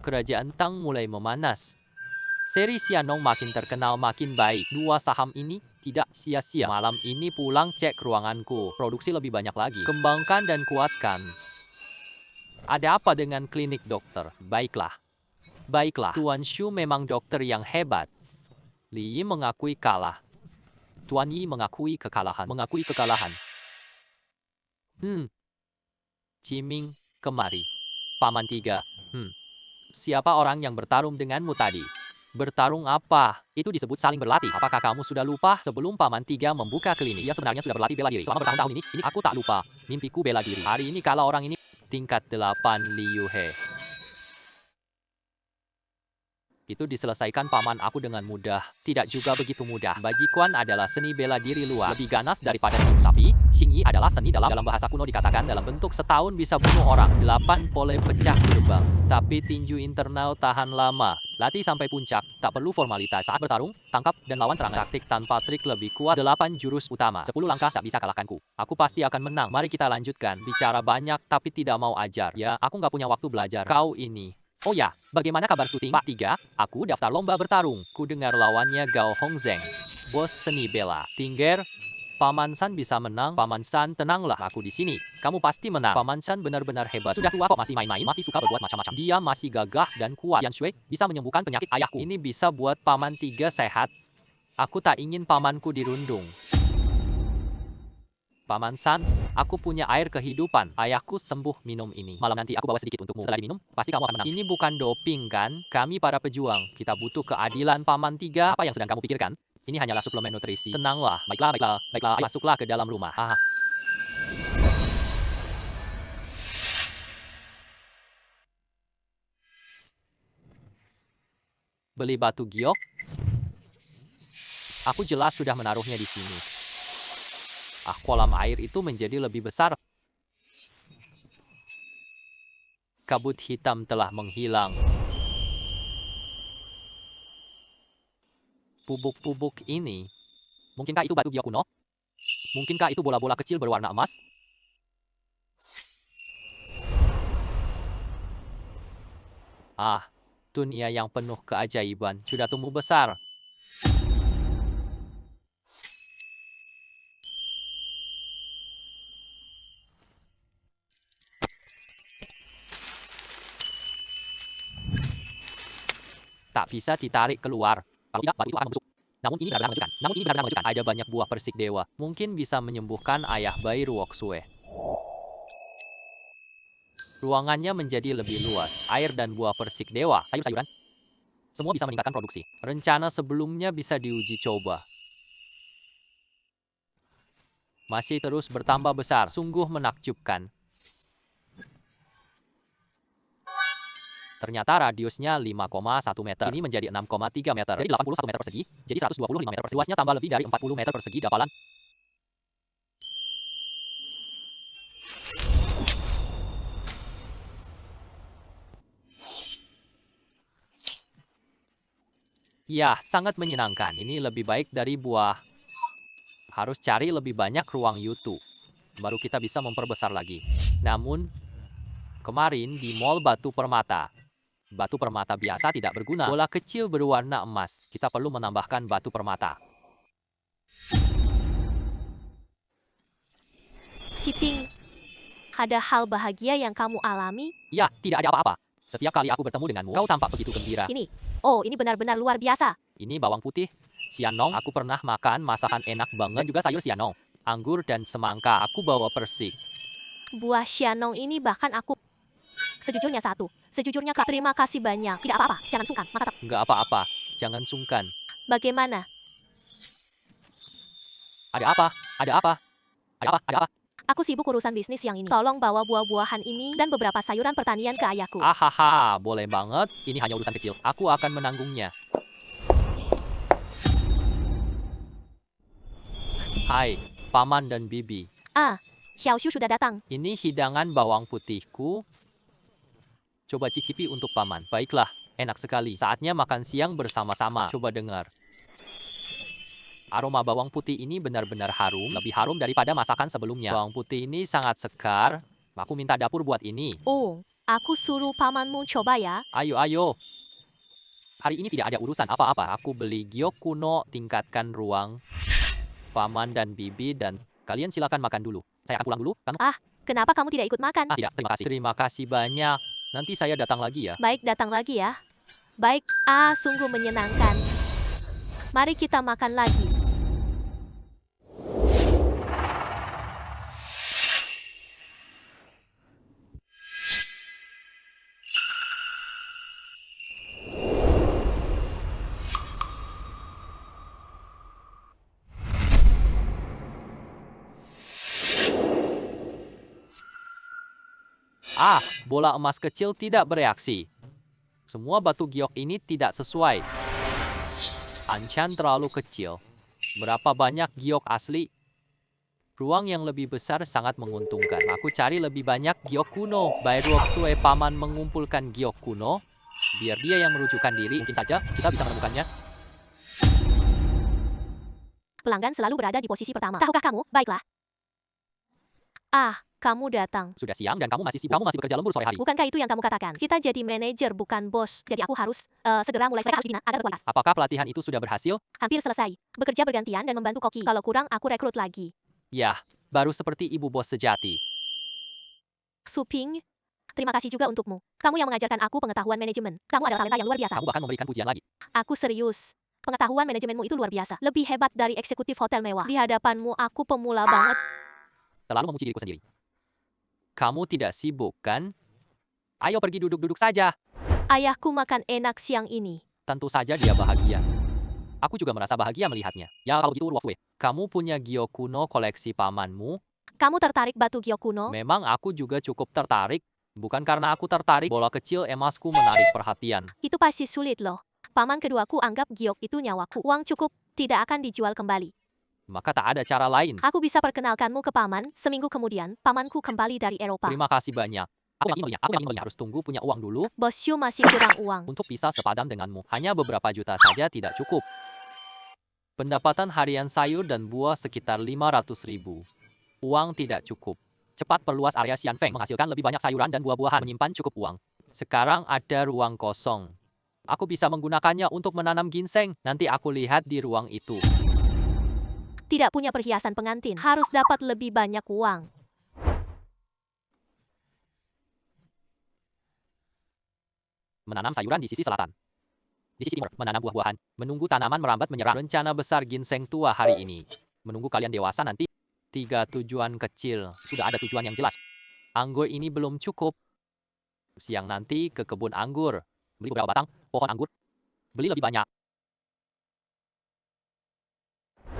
Kerajaan Tang mulai memanas. Seri Xiannong makin terkenal makin baik. 2 saham ini tidak sia-sia. Malam ini pulang cek ruanganku. Produksi lebih banyak lagi. Kembangkan dan kuatkan. Ada apa dengan klinik dokter? Baiklah. Tuan Shu memang dokter yang hebat. Li Yi mengakui kalah. Tuan Yi mengakui kekalahan. Ciming, kemari. Paman 3. Siapa orang yang bertarung denganmu tadi? Bertarung apa? Itu disebut saling berlatih. Apakah kamu sudah lupa sebelum Paman 3 membuka klinik? Dia sebenarnya sudah berlatih bela diri. Selama bertahun-tahun ini aku tak lupa. Mimpiku bela diri. Hari ini kalau orang ini tingkat 8 Liu He. Itu diselesaikan paman aku dengan mudah. Tidak juga begitu mudah. Bajikuan adalah seni bela diri luar. Lebih ganas daripada Xingyi. Tapi, Xingyi adalah seni dalam bahasa kuno dikatakan dalam bentuk setahun bisa bunuh orang. 8 pole pecah gerbang. Tapi tinju internal tahan lama. Latih sampai puncak. Tak perlu formalitas. Saat bertarung, tangkap dan lawan serangan. Taktik tanpa trik lebih kuat. 8 jurus utama. 10 langkah tak bisa kalahkanku. Aku pasti akan menang. Mari kita lanjutkan. Bicara banyak tapi tidak mau ajar. Ya, aku nggak punya waktu belajar. Kau ini. Oh ya, bagaimana kabar syuting Pak 3? Aku daftar lomba bertarung. Ku dengar lawannya Gao Hongzheng, bos seni bela. Tingger, Paman San bisa menang. Paman San, tenanglah, aku di sini. Kamu pasti menang. Paman San benar-benar hebat. Sudah tua kok masih main-main, masih suka berbuat macam-macam. Dia masih gagah dan kuat. Xian Shui bisa menyembuhkan penyakit ayahku. Ini bisa buat Paman 3 sehat. Aku tak ingin pamanku dirundung. Paman San, aku punya air kehidupan. Ayahku sembuh minum ini. Malam nanti aku bawa sedikit untukmu. Setelah diminum, pasti kamu akan menang. Ini bukan doping kan? Kami para pejuang. Kita butuh keadilan Paman 3. Apa yang sedang kamu pikirkan? Ini hanyalah suplemen nutrisi. Tenanglah. Baiklah, baiklah, baiklah. Ayo, masuklah ke dalam rumah. Beli batu giok? Aku jelas sudah menaruhnya di sini. Kolam air itu menjadi lebih besar. Kabut hitam telah menghilang. Pubuk-pubuk ini. Mungkinkah itu batu giok kuno? Mungkinkah itu bola-bola kecil berwarna emas? Dunia yang penuh keajaiban sudah tumbuh besar. Tak bisa ditarik keluar. Kalau tidak, batu itu akan membusuk. Namun ini benar-benar mengejutkan. Ada banyak buah persik dewa. Mungkin bisa menyembuhkan ayah bayi Ruoxue. Ruangannya menjadi lebih luas. Air dan buah persik dewa. Sayur-sayuran. Semua bisa meningkatkan produksi. Rencana sebelumnya bisa diuji coba. Masih terus bertambah besar. Sungguh menakjubkan. Ternyata radiusnya 5,1 meter. Ini menjadi 6,3 meter. Jadi 81 meter persegi. Jadi 125 meter persegi. Luasnya tambah lebih dari 40 meter persegi. Dapalan. Ya, sangat menyenangkan. Ini lebih baik dari buah. Harus cari lebih banyak ruang yutu. Baru kita bisa memperbesar lagi. Namun, kemarin di Mall Batu Permata. Batu permata biasa tidak berguna. Bola kecil berwarna emas. Kita perlu menambahkan batu permata. Siting, ada hal bahagia yang kamu alami? Ya, tidak ada apa-apa. Setiap kali aku bertemu denganmu, kau tampak begitu gembira. Ini benar-benar luar biasa. Ini bawang putih. Xianong, aku pernah makan masakan enak banget. Juga sayur Xianong. Anggur dan semangka. Aku bawa persik. Buah Xianong ini bahkan aku... Sejujurnya Kak, terima kasih banyak. Tidak apa-apa, jangan sungkan. Nggak apa-apa, jangan sungkan. Bagaimana? Ada apa? Ada apa? Ada apa? Ada apa? Aku sibuk urusan bisnis yang ini. Tolong bawa buah-buahan ini dan beberapa sayuran pertanian ke ayahku. Boleh banget. Ini hanya urusan kecil. Aku akan menanggungnya. Hai, Paman dan Bibi. Xiaoxiu sudah datang. Ini hidangan bawang putihku. Coba cicipi untuk Paman. Baiklah, enak sekali. Saatnya makan siang bersama-sama. Coba dengar. Aroma bawang putih ini benar-benar harum. Lebih harum daripada masakan sebelumnya. Bawang putih ini sangat sekar. Aku minta dapur buat ini. Aku suruh pamanmu coba ya. Ayo, ayo. Hari ini tidak ada urusan apa-apa. Aku beli giok kuno, tingkatkan ruang. Paman dan Bibi dan kalian silakan makan dulu. Saya akan pulang dulu. Kamu? Kenapa kamu tidak ikut makan? Tidak, terima kasih. Terima kasih banyak. Nanti saya datang lagi ya. Baik, datang lagi ya. Baik, sungguh menyenangkan. Mari kita makan lagi. Bola emas kecil tidak bereaksi. Semua batu giok ini tidak sesuai. Anchan terlalu kecil. Berapa banyak giok asli? Ruang yang lebih besar sangat menguntungkan. Aku cari lebih banyak giok kuno. Bairok Sue paman mengumpulkan giok kuno. Biar dia yang merujukkan diri. Mungkin saja kita bisa menemukannya. Pelanggan selalu berada di posisi pertama. Tahukah kamu? Baiklah. Ah, kamu datang. Sudah siang dan kamu masih sibuk. Kamu masih bekerja lembur sore hari. Bukankah itu yang kamu katakan? Kita jadi manajer bukan bos. Jadi aku harus segera mulai. Saya harus dibina agar berkualitas. Apakah pelatihan itu sudah berhasil? Hampir selesai. Bekerja bergantian dan membantu koki. Kalau kurang, aku rekrut lagi. Ya, baru seperti ibu bos sejati. Suping, terima kasih juga untukmu. Kamu yang mengajarkan aku pengetahuan manajemen. Kamu adalah talenta yang luar biasa. Kamu bahkan memberikan pujian lagi. Aku serius. Pengetahuan manajemenmu itu luar biasa. Lebih hebat dari eksekutif hotel mewah. Di hadapanmu, aku pemula banget. Terlalu memuji diriku sendiri. Kamu tidak sibuk, kan? Ayo pergi duduk-duduk saja. Ayahku makan enak siang ini. Tentu saja dia bahagia. Aku juga merasa bahagia melihatnya. Ya kalau gitu Ruosue. Kamu punya giok kuno koleksi pamanmu? Kamu tertarik batu giok kuno? Memang aku juga cukup tertarik. Bukan karena aku tertarik, bola kecil emasku menarik perhatian. Itu pasti sulit loh. Paman keduaku anggap giok itu nyawaku. Uang cukup, tidak akan dijual kembali. Maka tak ada cara lain. Aku bisa perkenalkanmu ke paman. Seminggu kemudian, pamanku kembali dari Eropa. Terima kasih banyak. Aku yang ingin melihat. Harus tunggu punya uang dulu Bos Shu masih kurang uang. untuk bisa sepadan denganmu. Hanya beberapa juta saja tidak cukup. Pendapatan harian sayur dan buah sekitar 500.000. Uang tidak cukup. Cepat perluas area Xianfeng menghasilkan lebih banyak sayuran dan buah-buahan menyimpan cukup uang. Sekarang ada ruang kosong. Aku bisa menggunakannya untuk menanam ginseng. Nanti aku lihat di ruang itu. Tidak punya perhiasan pengantin. Harus dapat lebih banyak uang. Menanam sayuran di sisi selatan. Di sisi timur, menanam buah-buahan. Menunggu tanaman merambat menyerang. Rencana besar ginseng tua hari ini. Menunggu kalian dewasa nanti. 3 tujuan kecil. Sudah ada tujuan yang jelas. Anggur ini belum cukup. Siang nanti ke kebun anggur. Beli beberapa batang pohon anggur. Beli lebih banyak.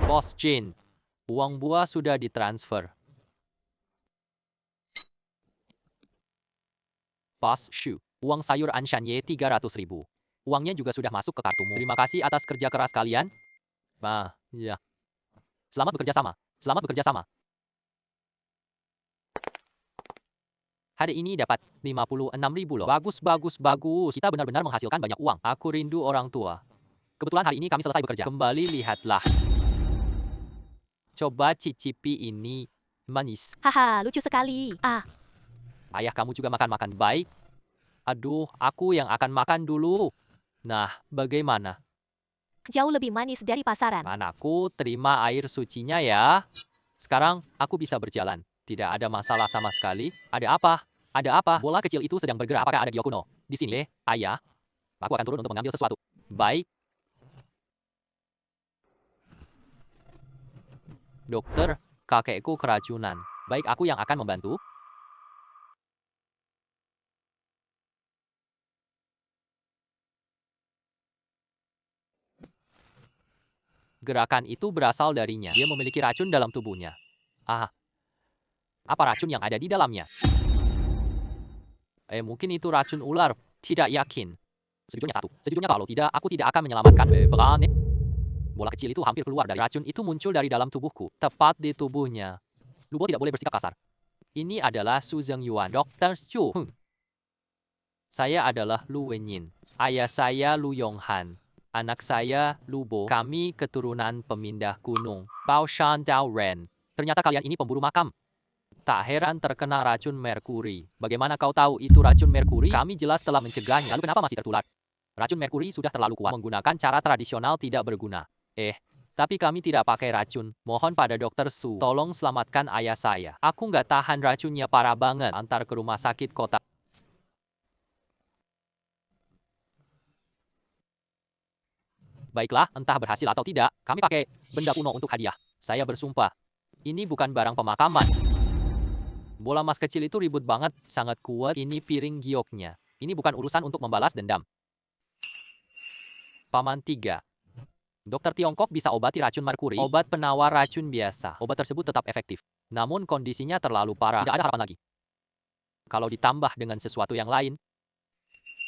Bos Jin. Uang buah sudah ditransfer. Bos Shu. Uang sayur Anshanye 300.000. Uangnya juga sudah masuk ke kartumu. Terima kasih atas kerja keras kalian. Nah, ya. Selamat bekerja sama. Selamat bekerja sama. Hari ini dapat 56.000 loh. Bagus, bagus, bagus. Kita benar-benar menghasilkan banyak uang. Aku rindu orang tua. Kebetulan hari ini kami selesai bekerja. Kembali lihatlah. Coba cicipi ini. Manis. Haha, lucu sekali. Ah, Ayah kamu juga makan-makan baik. Aduh, aku yang akan makan dulu. Nah, bagaimana? jauh lebih manis dari pasaran. Anakku, terima air sucinya ya. Sekarang, aku bisa berjalan. Tidak ada masalah sama sekali. Ada apa? Ada apa? Bola kecil itu sedang bergerak. Apakah ada giok kuno? Di sini, ayah. Aku akan turun untuk mengambil sesuatu. Baik. Dokter, kakekku keracunan. Baik, aku yang akan membantu. Gerakan itu berasal darinya. Dia memiliki racun dalam tubuhnya. Ah, apa racun yang ada di dalamnya? Mungkin itu racun ular. Tidak yakin. Sejujurnya satu. Sejujurnya kalau tidak, aku tidak akan menyelamatkan Berane. Bola kecil itu hampir keluar dari racun itu muncul dari dalam tubuhku. Tepat di tubuhnya. Lubo tidak boleh bersikap kasar. Ini adalah Su Zhengyuan, Dr. Chu. Saya adalah Lu Wenyin. Ayah saya Lu Yonghan. Anak saya Lubo. Kami keturunan pemindah gunung. Bao Shan Dao Ren. Ternyata kalian ini pemburu makam. Tak heran terkena racun merkuri. Bagaimana kau tahu itu racun merkuri? Kami jelas telah mencegahnya. Lalu kenapa masih tertular? Racun merkuri sudah terlalu kuat. Menggunakan cara tradisional tidak berguna. Tapi kami tidak pakai racun. Mohon pada Dokter Su, tolong selamatkan ayah saya. Aku nggak tahan racunnya parah banget. Antar ke rumah sakit kota. Baiklah, entah berhasil atau tidak, kami pakai benda kuno untuk hadiah. Saya bersumpah. Ini bukan barang pemakaman. Bola emas kecil itu ribut banget, sangat kuat. Ini piring gioknya. Ini bukan urusan untuk membalas dendam. Paman 3. Dokter Tiongkok bisa obati racun merkuri. Obat penawar racun biasa. Obat tersebut tetap efektif. Namun kondisinya terlalu parah. Tidak ada harapan lagi. Kalau ditambah dengan sesuatu yang lain.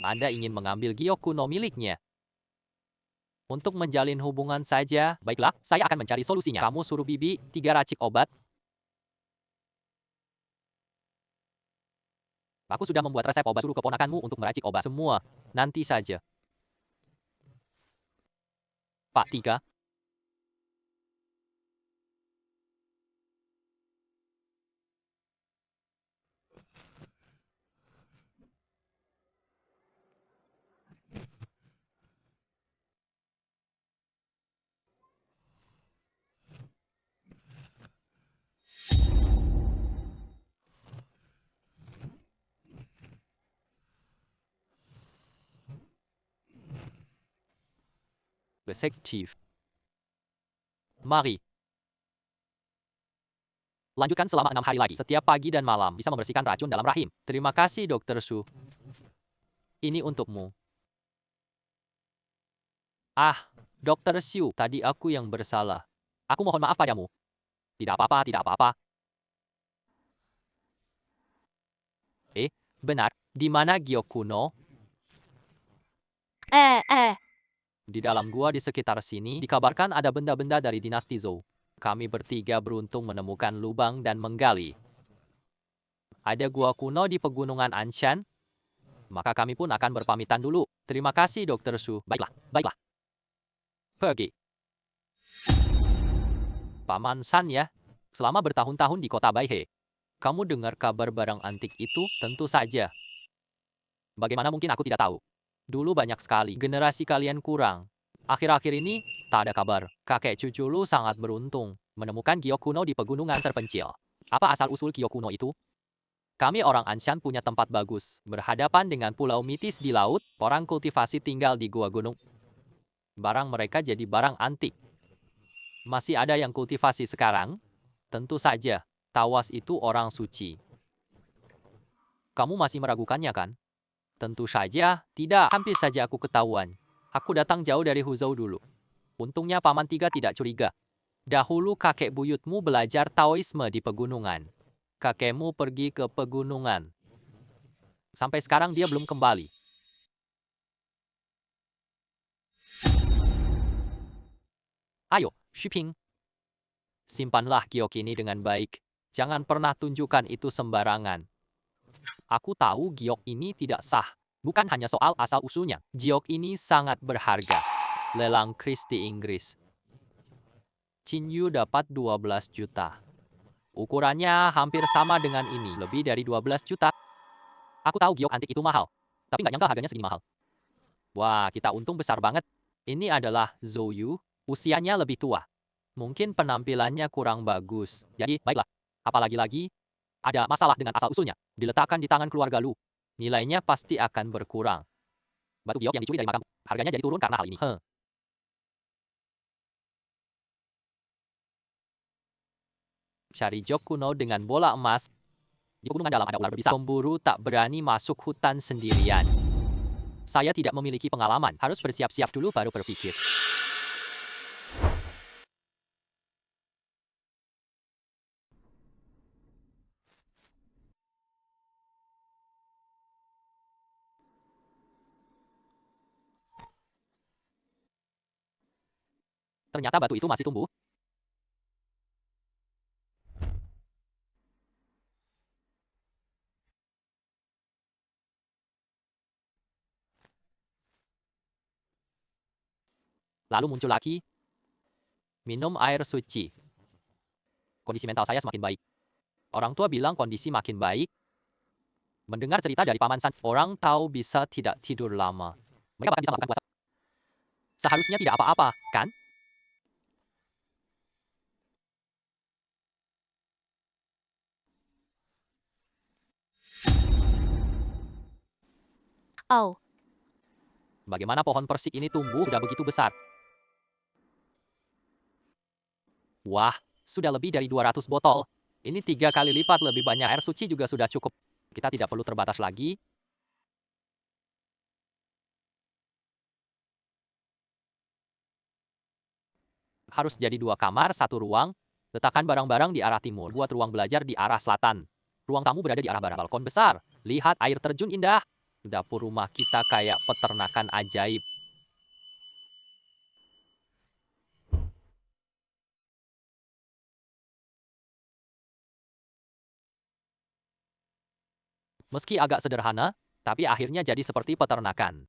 Anda ingin mengambil giok kuno miliknya. Untuk menjalin hubungan saja, baiklah, saya akan mencari solusinya. Kamu suruh Bibi 3 racik obat. Aku sudah membuat resep obat, suruh keponakanmu untuk meracik obat. Semua, nanti saja. Pak 3. Detektif. Mari. Lanjutkan selama 6 hari lagi. Setiap pagi dan malam bisa membersihkan racun dalam rahim. Terima kasih, Dokter Su. Ini untukmu. Ah, Dokter Su, tadi aku yang bersalah. Aku mohon maaf padamu. Tidak apa-apa, tidak apa-apa. Benar. Di mana giok kuno? Eh. Di dalam gua di sekitar sini, dikabarkan ada benda-benda dari dinasti Zhou. Kami bertiga beruntung menemukan lubang dan menggali. Ada gua kuno di pegunungan Anshan, maka kami pun akan berpamitan dulu. Terima kasih, Dokter Su. Baiklah, baiklah. Pergi. Paman San ya, selama bertahun-tahun di kota Baihe, kamu dengar kabar barang antik itu? Tentu saja. Bagaimana mungkin aku tidak tahu? Dulu banyak sekali, generasi kalian kurang. Akhir-akhir ini, tak ada kabar. Kakek cucu lu sangat beruntung menemukan giok kuno di pegunungan terpencil. Apa asal-usul giok kuno itu? Kami orang Anshan punya tempat bagus, berhadapan dengan pulau mitis di laut, orang kultivasi tinggal di gua gunung. Barang mereka jadi barang antik. Masih ada yang kultivasi sekarang? Tentu saja, Tawas itu orang suci. Kamu masih meragukannya kan? Tentu saja, tidak. Hampir saja aku ketahuan. Aku datang jauh dari Huzhou dulu. Untungnya Paman Tiga tidak curiga. Dahulu kakek buyutmu belajar Taoisme di pegunungan. Kakekmu pergi ke pegunungan. Sampai sekarang dia belum kembali. Ayo, Xiping. Simpanlah giok ini dengan baik. Jangan pernah tunjukkan itu sembarangan. Aku tahu giok ini tidak sah. Bukan hanya soal asal-usulnya. Giok ini sangat berharga. Lelang kris di Inggris. Qin Yu dapat 12 juta. Ukurannya hampir sama dengan ini. Lebih dari 12 juta. Aku tahu giok antik itu mahal. Tapi nggak nyangka harganya segini mahal. Wah, kita untung besar banget. Ini adalah Zhou Yu. Usianya lebih tua. Mungkin penampilannya kurang bagus. Jadi, baiklah. Apalagi lagi, ada masalah dengan asal-usulnya. Diletakkan di tangan keluarga Lu. Nilainya pasti akan berkurang. Batu giok yang dicuri dari makam. Harganya jadi turun karena hal ini. Cari jok kuno dengan bola emas. Di pegunungan dalam ada ular berbisa. Pemburu tak berani masuk hutan sendirian. Saya tidak memiliki pengalaman. Harus bersiap-siap dulu baru berpikir. Ternyata batu itu masih tumbuh. Lalu muncul lagi. Minum air suci. Kondisi mental saya semakin baik. Orang tua bilang kondisi makin baik. Mendengar cerita dari Paman San, orang tahu bisa tidak tidur lama. Mereka bahkan bisa melakukan puasa. Seharusnya tidak apa-apa, kan? Oh, Bagaimana pohon persik ini tumbuh sudah begitu besar? Wah, sudah lebih dari 200 botol. Ini 3 kali lipat lebih banyak. Air suci juga sudah cukup. Kita tidak perlu terbatas lagi. Harus jadi 2 kamar, 1 ruang. Letakkan barang-barang di arah timur. Buat ruang belajar di arah selatan. Ruang tamu berada di arah barat. Balkon besar. Lihat air terjun indah. Dapur rumah kita kayak peternakan ajaib. Meski agak sederhana, tapi akhirnya jadi seperti peternakan.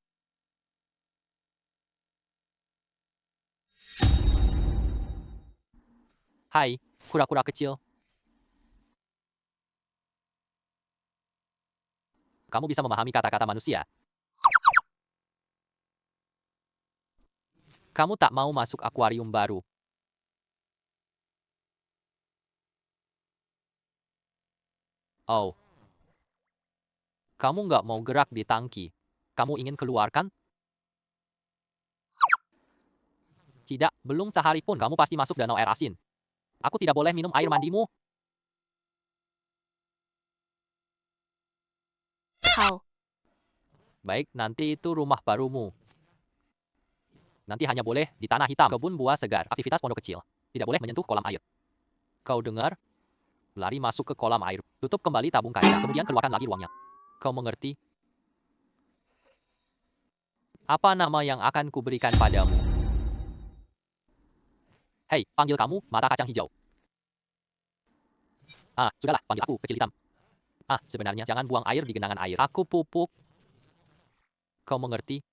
Hai, kura-kura kecil. Kamu bisa memahami kata-kata manusia. Kamu tak mau masuk akuarium baru. Oh, kamu nggak mau gerak di tangki. Kamu ingin keluar kan? Tidak, belum sehari pun kamu pasti masuk danau air asin. Aku tidak boleh minum air mandimu. How? Baik, nanti itu rumah barumu. Nanti hanya boleh di tanah hitam, kebun buah segar, aktivitas pondok kecil. Tidak boleh menyentuh kolam air. Kau dengar? Lari masuk ke kolam air. Tutup kembali tabung kaca, kemudian keluarkan lagi ruangnya. Kau mengerti? Apa nama yang akan kuberikan padamu? Hei, panggil kamu, mata kacang hijau. Ah, sudahlah, panggil aku, kecil hitam. Ah, sebenarnya jangan buang air di genangan air. Aku pupuk. Kau mengerti?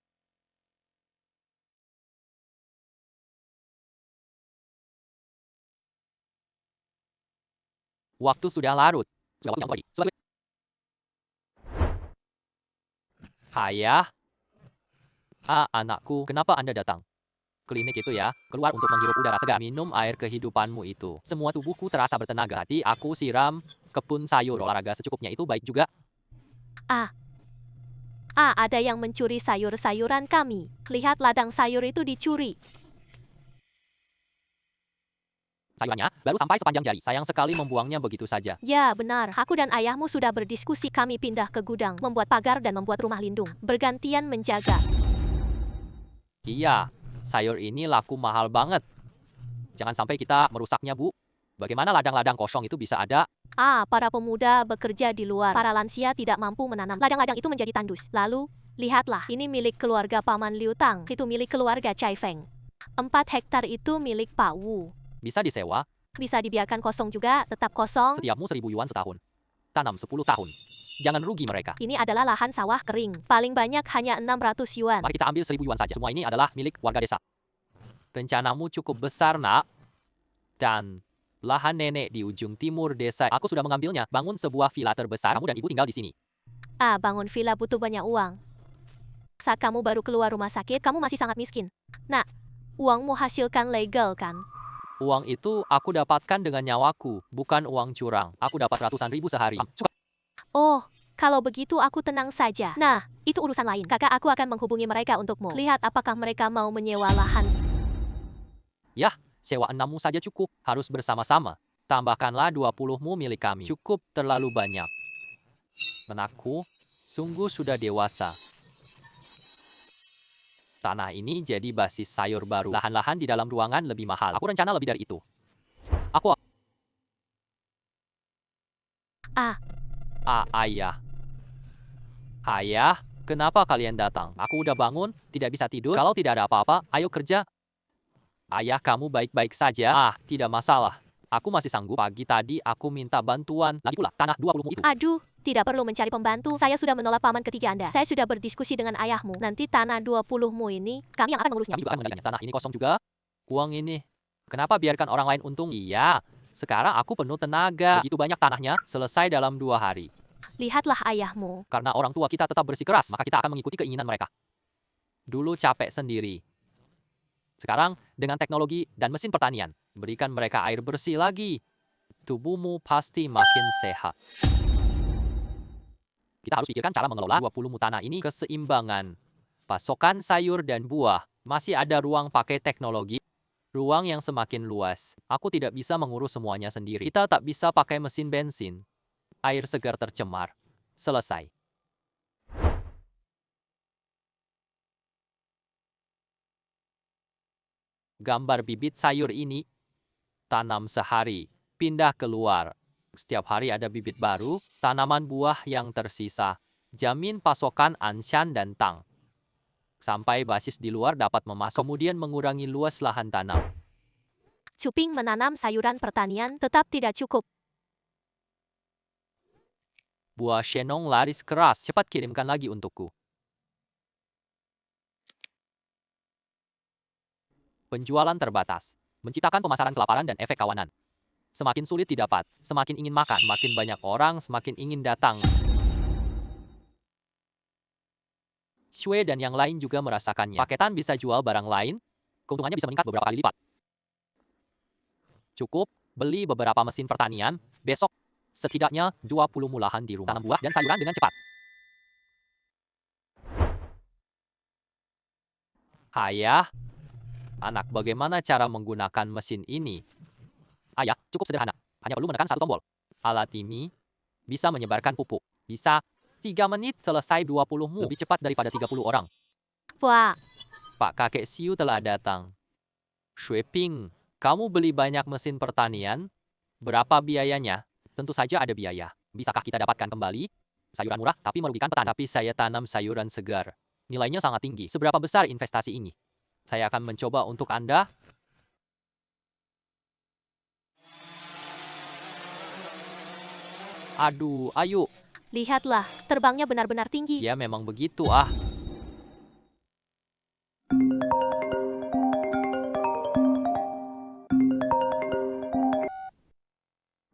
Waktu sudah larut. Sudah waktunya untuk pergi. Ayah. Ah, anakku, kenapa Anda datang? Klinik itu ya, keluar untuk menghirup udara segar. Minum air kehidupanmu itu. Semua tubuhku terasa bertenaga. Hati aku siram, kebun sayur, olahraga secukupnya itu baik juga. Ada yang mencuri sayur-sayuran kami. Lihat ladang sayur itu dicuri. Sayurannya baru sampai sepanjang jari. Sayang sekali membuangnya begitu saja. Ya, benar. Aku dan ayahmu sudah berdiskusi. Kami pindah ke gudang, membuat pagar dan membuat rumah lindung. Bergantian menjaga. Iya, sayur ini laku mahal banget. Jangan sampai kita merusaknya, Bu. Bagaimana ladang-ladang kosong itu bisa ada? Para pemuda bekerja di luar. Para lansia tidak mampu menanam. Ladang-ladang itu menjadi tandus. Lalu, lihatlah. Ini milik keluarga Paman Liu Tang. Itu milik keluarga Cai Feng. 4 hektar itu milik Pak Wu. Bisa disewa, Bisa dibiarkan kosong juga, tetap kosong. setiapmu 1.000 yuan setahun. Tanam 10 tahun. Jangan rugi mereka. Ini adalah lahan sawah kering. Paling banyak hanya 600 yuan. Mari kita ambil 1.000 yuan saja. Semua ini adalah milik warga desa. Rencanamu cukup besar, nak. Dan lahan nenek di ujung timur desa. Aku sudah mengambilnya. Bangun sebuah villa terbesar. Kamu dan ibu tinggal di sini. Bangun villa butuh banyak uang. Saat kamu baru keluar rumah sakit, kamu masih sangat miskin. Nah, uangmu hasilkan legal kan? Uang itu aku dapatkan dengan nyawaku, bukan uang curang. Aku dapat ratusan ribu sehari. Oh, kalau begitu aku tenang saja. Nah, itu urusan lain. Kakak aku akan menghubungi mereka untukmu. Lihat apakah mereka mau menyewa lahan. Sewa 6-mu saja cukup. Harus bersama-sama. Tambahkanlah 20-mu milik kami. Cukup terlalu banyak. Anakku, sungguh sudah dewasa. Tanah ini jadi basis sayur baru. Lahan-lahan di dalam ruangan lebih mahal. Aku rencana lebih dari itu. Aku... Ayah. Ayah, kenapa kalian datang? Aku udah bangun, tidak bisa tidur. Kalau tidak ada apa-apa, ayo kerja. Ayah, kamu baik-baik saja? Tidak masalah. Aku masih sanggup. Pagi tadi aku minta bantuan. Lagi pula, tanah 20-mu itu. Aduh, tidak perlu mencari pembantu. Saya sudah menolak paman ketiga Anda. Saya sudah berdiskusi dengan ayahmu. Nanti tanah 20-mu ini, kami yang akan mengurusnya. Kami juga akan mengendalikannya. Tanah ini kosong juga. Uang ini. Kenapa biarkan orang lain untung? Iya. Sekarang aku penuh tenaga. Begitu banyak tanahnya, selesai dalam 2 hari. Lihatlah ayahmu. Karena orang tua kita tetap bersikeras, maka kita akan mengikuti keinginan mereka. Dulu capek sendiri. Sekarang, dengan teknologi dan mesin pertanian, berikan mereka air bersih lagi. Tubuhmu pasti makin sehat. Kita harus pikirkan cara mengelola 20 tanah ini keseimbangan. Pasokan sayur dan buah. Masih ada ruang pakai teknologi. Ruang yang semakin luas. Aku tidak bisa mengurus semuanya sendiri. Kita tak bisa pakai mesin bensin. Air segar tercemar. Selesai. Gambar bibit sayur ini. Tanam sehari. Pindah keluar. Setiap hari ada bibit baru. Tanaman buah yang tersisa. Jamin pasokan Anshan dan Tang. Sampai basis di luar dapat memasok, kemudian mengurangi luas lahan tanam. Cuping menanam sayuran pertanian tetap tidak cukup. Buah Shenong laris keras. Cepat kirimkan lagi untukku. Penjualan terbatas. Menciptakan pemasaran kelaparan dan efek kawanan. Semakin sulit didapat, semakin ingin makan, semakin banyak orang, semakin ingin datang. Shui dan yang lain juga merasakannya. Paketan bisa jual barang lain, keuntungannya bisa meningkat beberapa kali lipat. Cukup, beli beberapa mesin pertanian, besok setidaknya 20 mulahan di rumah. Tanam buah dan sayuran dengan cepat. Ayah, anak, bagaimana cara menggunakan mesin ini? Ayah, cukup sederhana. Hanya perlu menekan satu tombol. Alat ini bisa menyebarkan pupuk. Bisa 3 menit selesai 20 mu. Lebih cepat daripada 30 orang. Wah, Pak kakek Siu telah datang. Shui Ping, kamu beli banyak mesin pertanian? Berapa biayanya? Tentu saja ada biaya. Bisakah kita dapatkan kembali? Sayuran murah tapi merugikan petani. Tapi saya tanam sayuran segar. Nilainya sangat tinggi. Seberapa besar investasi ini? Saya akan mencoba untuk Anda. Aduh, ayo. lihatlah, terbangnya benar-benar tinggi. Ya memang begitu ah.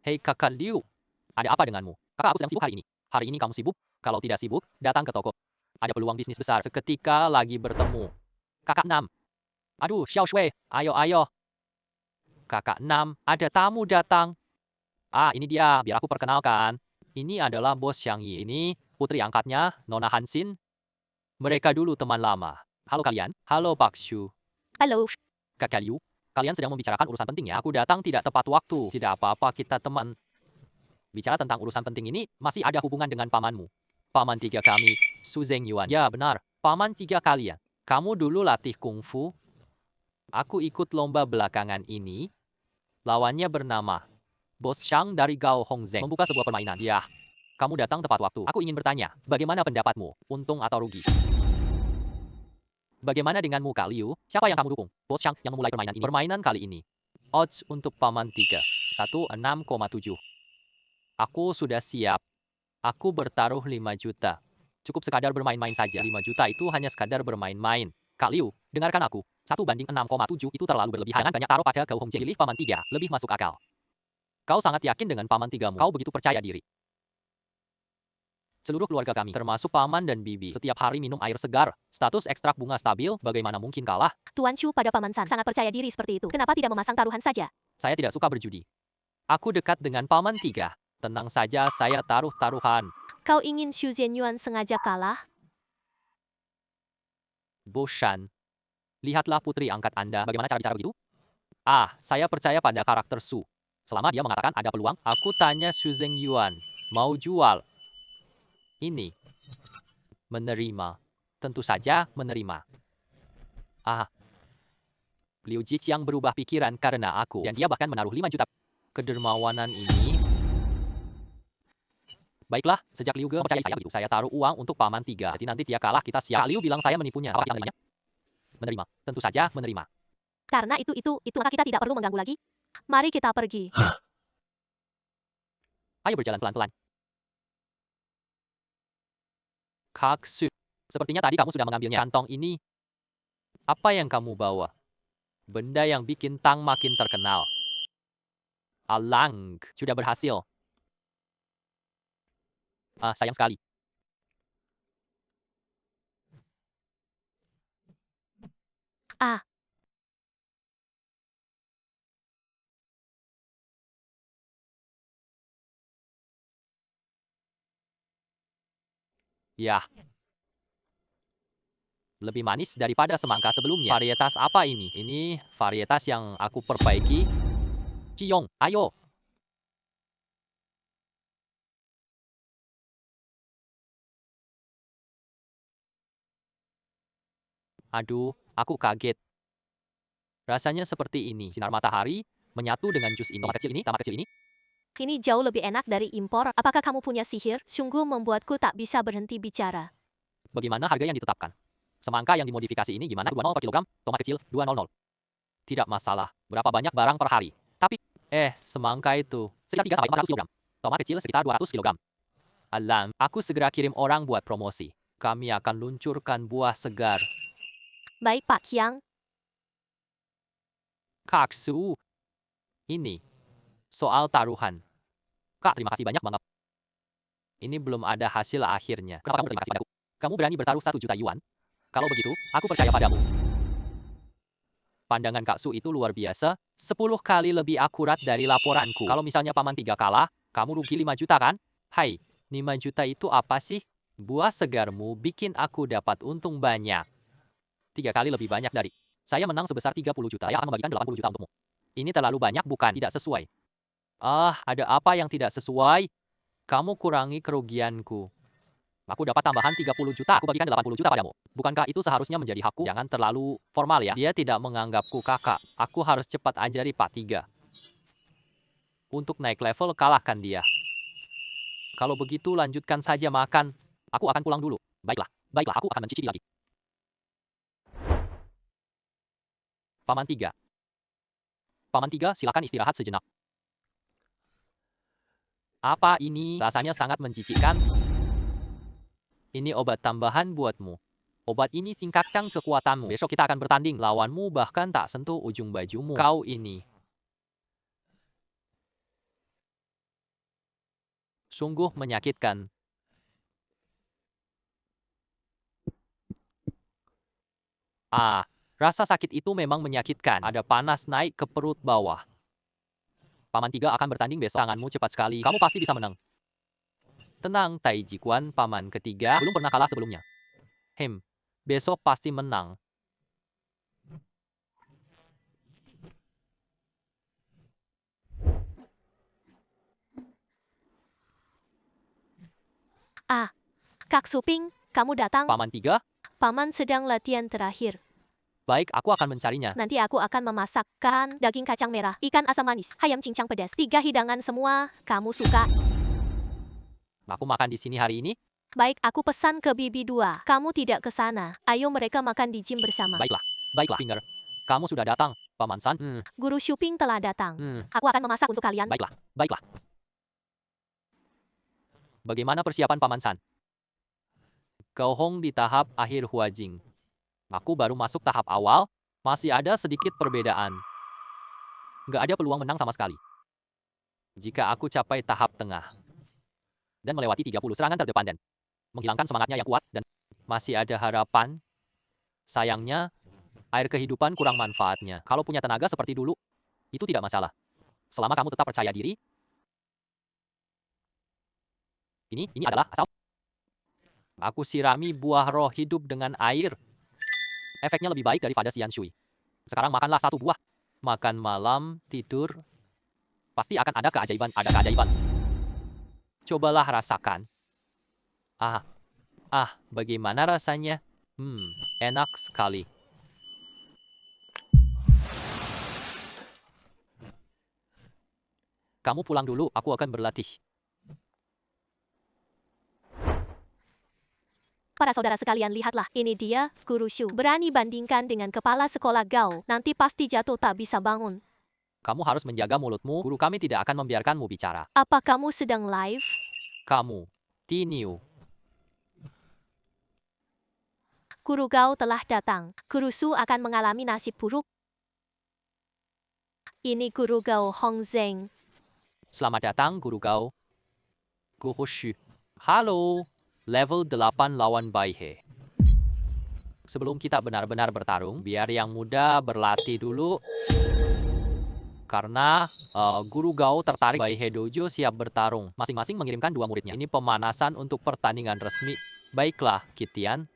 Hei kakak Liu, ada apa denganmu? Kakak, aku sedang sibuk hari ini. Hari ini kamu sibuk? Kalau tidak sibuk, datang ke toko. Ada peluang bisnis besar seketika lagi bertemu. Kakak 6. Aduh, Xiao Shui, ayo ayo. Kakak 6, ada tamu datang. Ah, ini dia, biar aku perkenalkan. Ini adalah bos Xiang Yi. Ini putri angkatnya, Nona Hansin. Mereka dulu teman lama. Halo kalian, halo Pak Shu. Halo, Kakak Liu, kalian sedang membicarakan urusan penting ya? Aku datang tidak tepat waktu. Tidak apa-apa, kita teman. Bicara tentang urusan penting ini, masih ada hubungan dengan pamanmu. Paman tiga kami, Su Zeng Yuan. Ya benar, paman tiga kalian. Kamu dulu latih kungfu. Aku ikut lomba belakangan ini. Lawannya bernama Bos Shang dari Gao Hongzeng. Membuka sebuah permainan. Ya, kamu datang tepat waktu. Aku ingin bertanya, bagaimana pendapatmu? Untung atau rugi? Bagaimana denganmu, Kak Liu? Siapa yang kamu dukung? Bos Shang yang memulai permainan ini. Permainan kali ini. Odds untuk paman 3. 16,7. Aku sudah siap. Aku bertaruh 5 juta. Cukup sekadar bermain-main saja. 5 juta itu hanya sekadar bermain-main. Kak Liu, dengarkan aku. 1/6,7 itu terlalu berlebihan. Jangan banyak taruh pada Gao Hongzeng. Pilih paman 3, lebih masuk akal. Kau sangat yakin dengan paman 3-mu. Kau begitu percaya diri. Seluruh keluarga kami, termasuk paman dan bibi, setiap hari minum air segar. Status ekstrak bunga stabil, bagaimana mungkin kalah? Tuan Chu pada Paman San sangat percaya diri seperti itu. Kenapa tidak memasang taruhan saja? Saya tidak suka berjudi. Aku dekat dengan paman 3. Tenang saja, saya taruh taruhan. Kau ingin Xu Zhenyuan sengaja kalah? Boshan, lihatlah putri angkat Anda. Bagaimana cara bicara begitu? Ah, saya percaya pada karakter Su. Selama dia mengatakan ada peluang, aku tanya Su Zeng Yuan, mau jual? Ini. Menerima. Tentu saja menerima. Ah. Liu Jiqiang berubah pikiran karena aku. Dan dia bahkan menaruh 5 juta. Kedermawanan ini. Baiklah, sejak Liu Ge mempercayai saya begitu, saya taruh uang untuk paman 3. Jadi nanti dia kalah, kita siap. Kak Liu bilang saya menipunya. Apa kita menerimanya? Menerima. Tentu saja menerima. Karena itu maka kita tidak perlu mengganggu lagi. Mari kita pergi. Ayo berjalan pelan-pelan. Kak Su, sepertinya tadi kamu sudah mengambilnya. Kantong ini. Apa yang kamu bawa? Benda yang bikin Tang makin terkenal. Alang, sudah berhasil. Ah, sayang sekali. Ah, Ya. Lebih manis daripada semangka sebelumnya. Varietas apa ini? Ini varietas yang aku perbaiki. Ciyong, ayo. Aduh, aku kaget. Rasanya seperti ini. Sinar matahari menyatu dengan jus ini. Taman kecil ini, taman kecil ini. Ini jauh lebih enak dari impor. Apakah kamu punya sihir? Sungguh membuatku tak bisa berhenti bicara. Bagaimana harga yang ditetapkan? Semangka yang dimodifikasi ini gimana? 20 per kilogram, tomat kecil 200. Tidak masalah. Berapa banyak barang per hari? Tapi, semangka itu sekitar 3 sampai 400 kilogram. Tomat kecil sekitar 200 kilogram. Alam, aku segera kirim orang buat promosi. Kami akan luncurkan buah segar. Baik Pak Kiang, Kak Su, ini soal taruhan. Kak, terima kasih banyak banget. Ini belum ada hasil akhirnya. Kenapa kamu terima kasih padaku? Kamu berani bertaruh 1 juta yuan? Kalau begitu, aku percaya padamu. Pandangan Kak Su itu luar biasa, 10 kali lebih akurat dari laporanku. Kalau misalnya Paman 3 kalah, kamu rugi 5 juta kan? Hai, 5 juta itu apa sih? Buah segarmu bikin aku dapat untung banyak. 3 kali lebih banyak dari saya menang sebesar 30 juta. Saya akan membagikan 80 juta untukmu. Ini terlalu banyak bukan? Tidak sesuai. Ada apa yang tidak sesuai? Kamu kurangi kerugianku. Aku dapat tambahan 30 juta, aku bagikan 80 juta padamu. Bukankah itu seharusnya menjadi hakku? Jangan terlalu formal ya. Dia tidak menganggapku kakak. Aku harus cepat ajari Pak 3. Untuk naik level, kalahkan dia. Kalau begitu, lanjutkan saja makan. Aku akan pulang dulu. Baiklah, aku akan mencicipi lagi. Paman 3. Paman 3, silakan istirahat sejenak. Apa ini? Rasanya sangat mencicikkan. Ini obat tambahan buatmu. Obat ini tingkatkan kekuatanmu. Besok kita akan bertanding. Lawanmu bahkan tak sentuh ujung bajumu. Kau ini sungguh menyakitkan. Rasa sakit itu memang menyakitkan. Ada panas naik ke perut bawah. Paman 3 akan bertanding besok. Tanganmu cepat sekali. Kamu pasti bisa menang. Tenang, Tai Jikuan, paman ketiga. Belum pernah kalah sebelumnya. Besok pasti menang. Kak Suping, kamu datang. Paman 3, Paman sedang latihan terakhir. baik, aku akan mencarinya. Nanti aku akan memasakkan daging kacang merah, ikan asam manis, ayam cincang pedas. 3 hidangan semua, kamu suka. Aku makan di sini hari ini. Baik, aku pesan ke Bibi 2. Kamu tidak ke sana. Ayo mereka makan di gym bersama. Baiklah, Finger. Kamu sudah datang, Paman San. Guru Shuping telah datang. Aku akan memasak untuk kalian. Baiklah. Bagaimana persiapan Paman San? Kau Hong di tahap akhir Huajing. Aku baru masuk tahap awal, masih ada sedikit perbedaan. Nggak ada peluang menang sama sekali. Jika aku capai tahap tengah dan melewati 30 serangan terdepan dan menghilangkan semangatnya yang kuat dan masih ada harapan, sayangnya air kehidupan kurang manfaatnya. Kalau punya tenaga seperti dulu, itu tidak masalah. Selama kamu tetap percaya diri, ini adalah asal. Aku sirami buah roh hidup dengan air. Efeknya lebih baik daripada Xian Shui. Sekarang makanlah 1 buah. Makan malam, tidur. Pasti akan ada keajaiban. Cobalah rasakan. Bagaimana rasanya? Enak sekali. Kamu pulang dulu, aku akan berlatih. Para saudara sekalian, lihatlah. Ini dia, Guru Shu. Berani bandingkan dengan kepala sekolah Gao. Nanti pasti jatuh tak bisa bangun. Kamu harus menjaga mulutmu. Guru kami tidak akan membiarkanmu bicara. Apa kamu sedang live? Kamu, Tiniu. Guru Gao telah datang. Guru Shu akan mengalami nasib buruk. Ini Guru Gao Hongzheng. Selamat datang, Guru Gao. Guru Shu. Halo. Level 8 lawan Bai He. Sebelum kita benar-benar bertarung, biar yang muda berlatih dulu. Karena Guru Gao tertarik. Bai He Dojo siap bertarung. Masing-masing mengirimkan 2 muridnya. Ini pemanasan untuk pertandingan resmi. Baiklah, Kitian.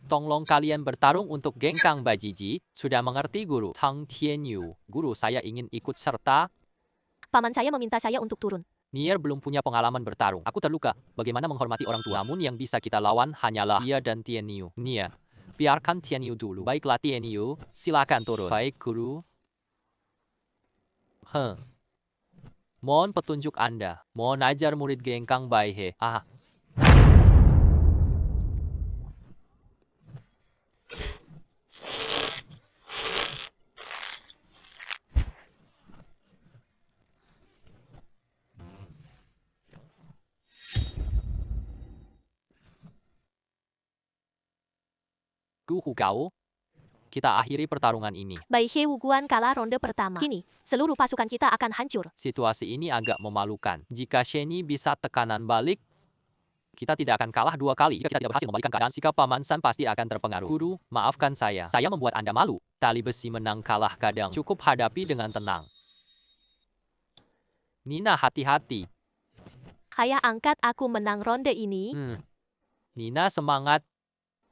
Tolong kalian bertarung untuk geng Kang Bajiji. Sudah mengerti, Guru? Tang Tianyu. Guru, saya ingin ikut serta. Paman saya meminta saya untuk turun. Nier belum punya pengalaman bertarung. Aku terluka. Bagaimana menghormati orang tua? Namun yang bisa kita lawan hanyalah dia dan Tianyu. Nier, biarkan Tianyu dulu. Baiklah Tianyu, silakan turun. Baik, Guru. Mohon petunjuk Anda. Mohon ajar murid Gengkang Baihe. Ah, Guhu Gao. Kita akhiri pertarungan ini. Bai He Wuguan kalah ronde pertama. Kini, seluruh pasukan kita akan hancur. Situasi ini agak memalukan. Jika Sheni bisa tekanan balik, kita tidak akan kalah 2 kali. Jika kita tidak berhasil membalikkan keadaan, sikap Paman San pasti akan terpengaruh. Guru, maafkan saya. Saya membuat Anda malu. Tali besi menang kalah kadang. Cukup hadapi dengan tenang. Nina, hati-hati. Ayah angkat aku menang ronde ini. Nina, semangat.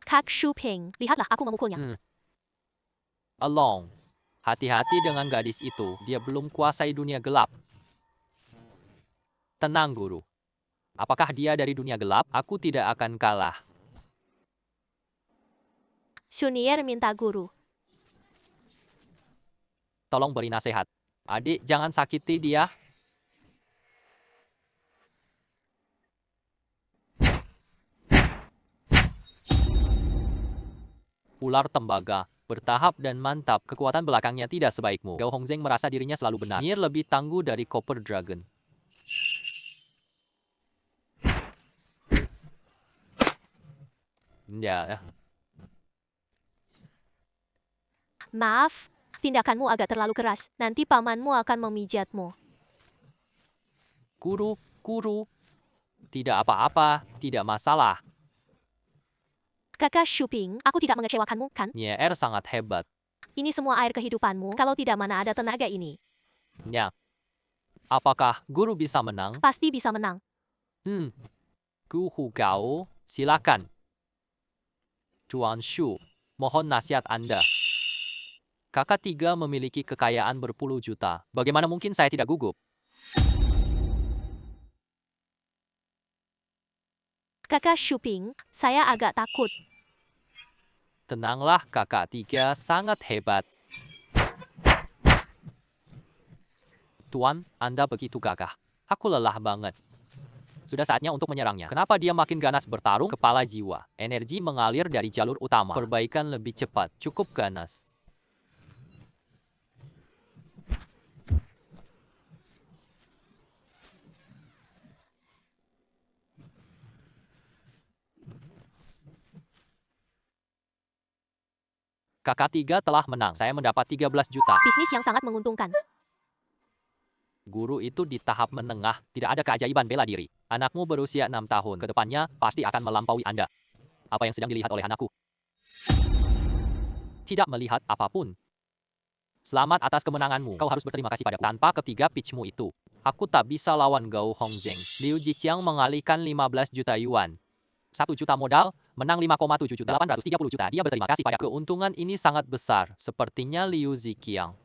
Kak Shu Ping, lihatlah aku memukulnya. Along. Hati-hati dengan gadis itu. Dia belum kuasai dunia gelap. Tenang, Guru. Apakah dia dari dunia gelap? Aku tidak akan kalah. Sunier minta guru. Tolong beri nasihat. Adik, jangan sakiti dia. Ular tembaga, bertahap dan mantap. Kekuatan belakangnya tidak sebaikmu. Gao Hongzheng merasa dirinya selalu benar. Nier lebih tangguh dari Copper Dragon. Ya. Maaf, tindakanmu agak terlalu keras. Nanti pamanmu akan memijatmu. Guru. Tidak apa-apa, tidak masalah. Kakak Shu Ping, aku tidak mengecewakanmu, kan? Nier sangat hebat. Ini semua air kehidupanmu, kalau tidak mana ada tenaga ini. Ya. Apakah guru bisa menang? Pasti bisa menang. Guhu Gao, silakan. Chuan Shu, mohon nasihat Anda. Kakak 3 memiliki kekayaan berpuluh juta. Bagaimana mungkin saya tidak gugup? Kakak Shu Ping, saya agak takut. Tenanglah, kakak 3 sangat hebat. Tuan, Anda begitu gagah. Aku lelah banget. Sudah saatnya untuk menyerangnya. Kenapa dia makin ganas bertarung? Kepala jiwa. Energi mengalir dari jalur utama. Perbaikan lebih cepat. Cukup ganas. Kakak 3 telah menang. Saya mendapat 13 juta. Bisnis yang sangat menguntungkan. Guru itu di tahap menengah. Tidak ada keajaiban bela diri. Anakmu berusia 6 tahun. Kedepannya pasti akan melampaui Anda. Apa yang sedang dilihat oleh anakku? Tidak melihat apapun. Selamat atas kemenanganmu. Kau harus berterima kasih padaku. Tanpa ketiga pitchmu itu, aku tak bisa lawan Gao Hongzheng. Liu Jiqiang mengalihkan 15 juta yuan. 1 juta modal, menang 5,7 juta, 830 juta. Dia berterima kasih pada keuntungan ini sangat besar. Sepertinya Liu Ziqiang.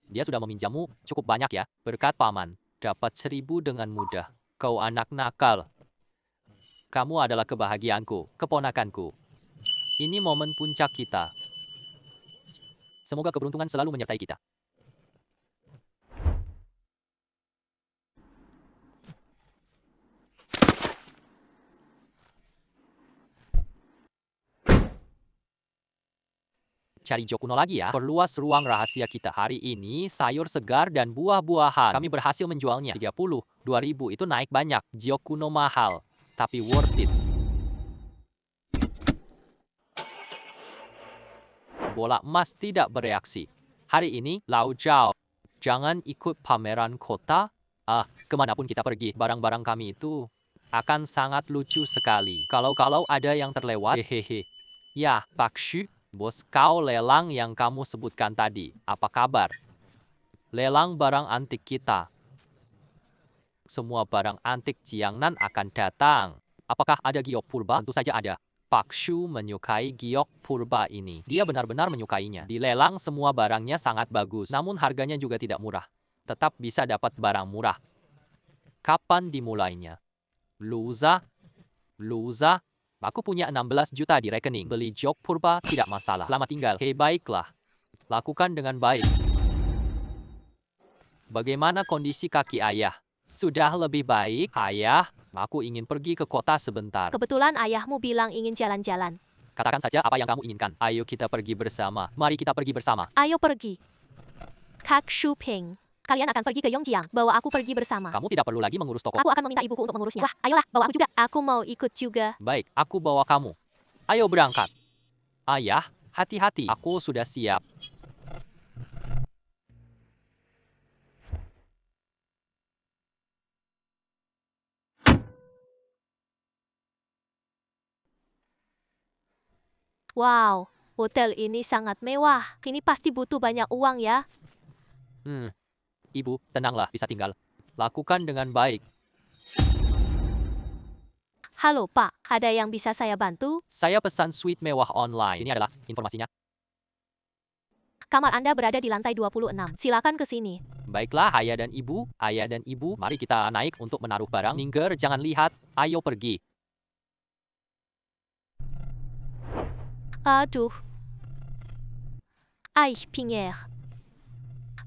Dia sudah meminjammu cukup banyak ya. Berkat paman, dapat 1000 dengan mudah. Kau anak nakal. Kamu adalah kebahagiaanku, keponakanku. Ini momen puncak kita. Semoga keberuntungan selalu menyertai kita. Cari jok kuno lagi ya. Perluas ruang rahasia kita. Hari ini sayur segar dan buah-buahan. Kami berhasil menjualnya. 30, 2000 itu naik banyak. Jok kuno mahal, tapi worth it. Bola emas tidak bereaksi. Hari ini, Lao Zhao, jangan ikut pameran kota. Kemanapun kita pergi, barang-barang kami itu akan sangat lucu sekali. Kalau ada yang terlewat, hehehe. Ya, Pak Xu. Bos kau lelang yang kamu sebutkan tadi. Apa kabar? Lelang barang antik kita. Semua barang antik Jiangnan akan datang. Apakah ada giok purba? Tentu saja ada. Pak Xu menyukai giok purba ini. Dia benar-benar menyukainya. Di lelang semua barangnya sangat bagus. Namun harganya juga tidak murah. Tetap bisa dapat barang murah. Kapan dimulainya? Luza? Aku punya 16 juta di rekening. Beli jok purba tidak masalah. Selamat tinggal. Hei, baiklah. Lakukan dengan baik. Bagaimana kondisi kaki ayah? Sudah lebih baik, Ayah. Aku ingin pergi ke kota sebentar. Kebetulan ayahmu bilang ingin jalan-jalan. Katakan saja apa yang kamu inginkan. Ayo kita pergi bersama. Mari kita pergi bersama. Ayo pergi. Kak Shuping. Kalian akan pergi ke Yongjiang. Bawa aku pergi bersama. Kamu tidak perlu lagi mengurus toko. Aku akan meminta ibuku untuk mengurusnya. Wah, ayolah, bawa aku juga. Aku mau ikut juga. Baik, aku bawa kamu. Ayo berangkat. Ayah, hati-hati. Aku sudah siap. Wow, hotel ini sangat mewah. Ini pasti butuh banyak uang ya. Ibu, tenanglah, bisa tinggal. Lakukan dengan baik. Halo Pak, ada yang bisa saya bantu? Saya pesan suite mewah online. Ini adalah informasinya. Kamar Anda berada di lantai 26. Silakan ke sini. Baiklah, ayah dan ibu, mari kita naik untuk menaruh barang. Ninger, jangan lihat. Ayo pergi. Aduh. Pierre.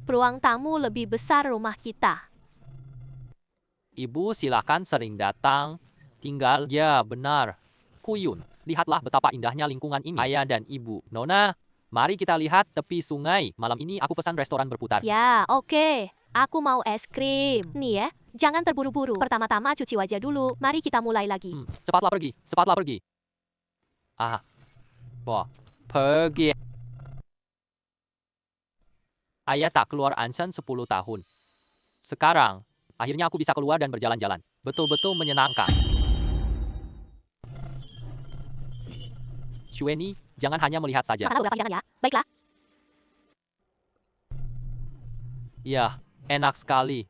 Peluang tamu lebih besar rumah kita. Ibu, silakan sering datang. Tinggal, ya benar. Kuyun, lihatlah betapa indahnya lingkungan ini. Ayah dan ibu. Nona, mari kita lihat tepi sungai. Malam ini aku pesan restoran berputar. Ya, oke. Aku mau es krim. Nih ya, jangan terburu-buru. Pertama-tama cuci wajah dulu. Mari kita mulai lagi. Cepatlah pergi, cepatlah pergi. Wah, pergi. Ayah tak keluar Ansan 10 tahun. Sekarang, akhirnya aku bisa keluar dan berjalan-jalan. Betul-betul menyenangkan. Shueni, jangan hanya melihat saja. Makan beberapa hidangan ya. Baiklah. Ya, enak sekali.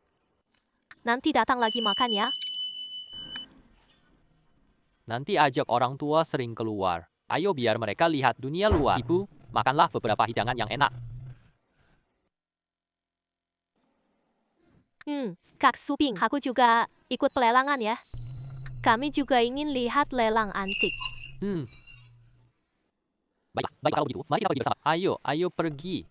Nanti datang lagi makan ya. Nanti ajak orang tua sering keluar. Ayo biar mereka lihat dunia luar. Ibu, makanlah beberapa hidangan yang enak. Kak Suping, aku juga ikut pelelangan ya. Kami juga ingin lihat lelang antik. Baiklah kalau begitu. Mari kita pergi bersama. Ayo pergi.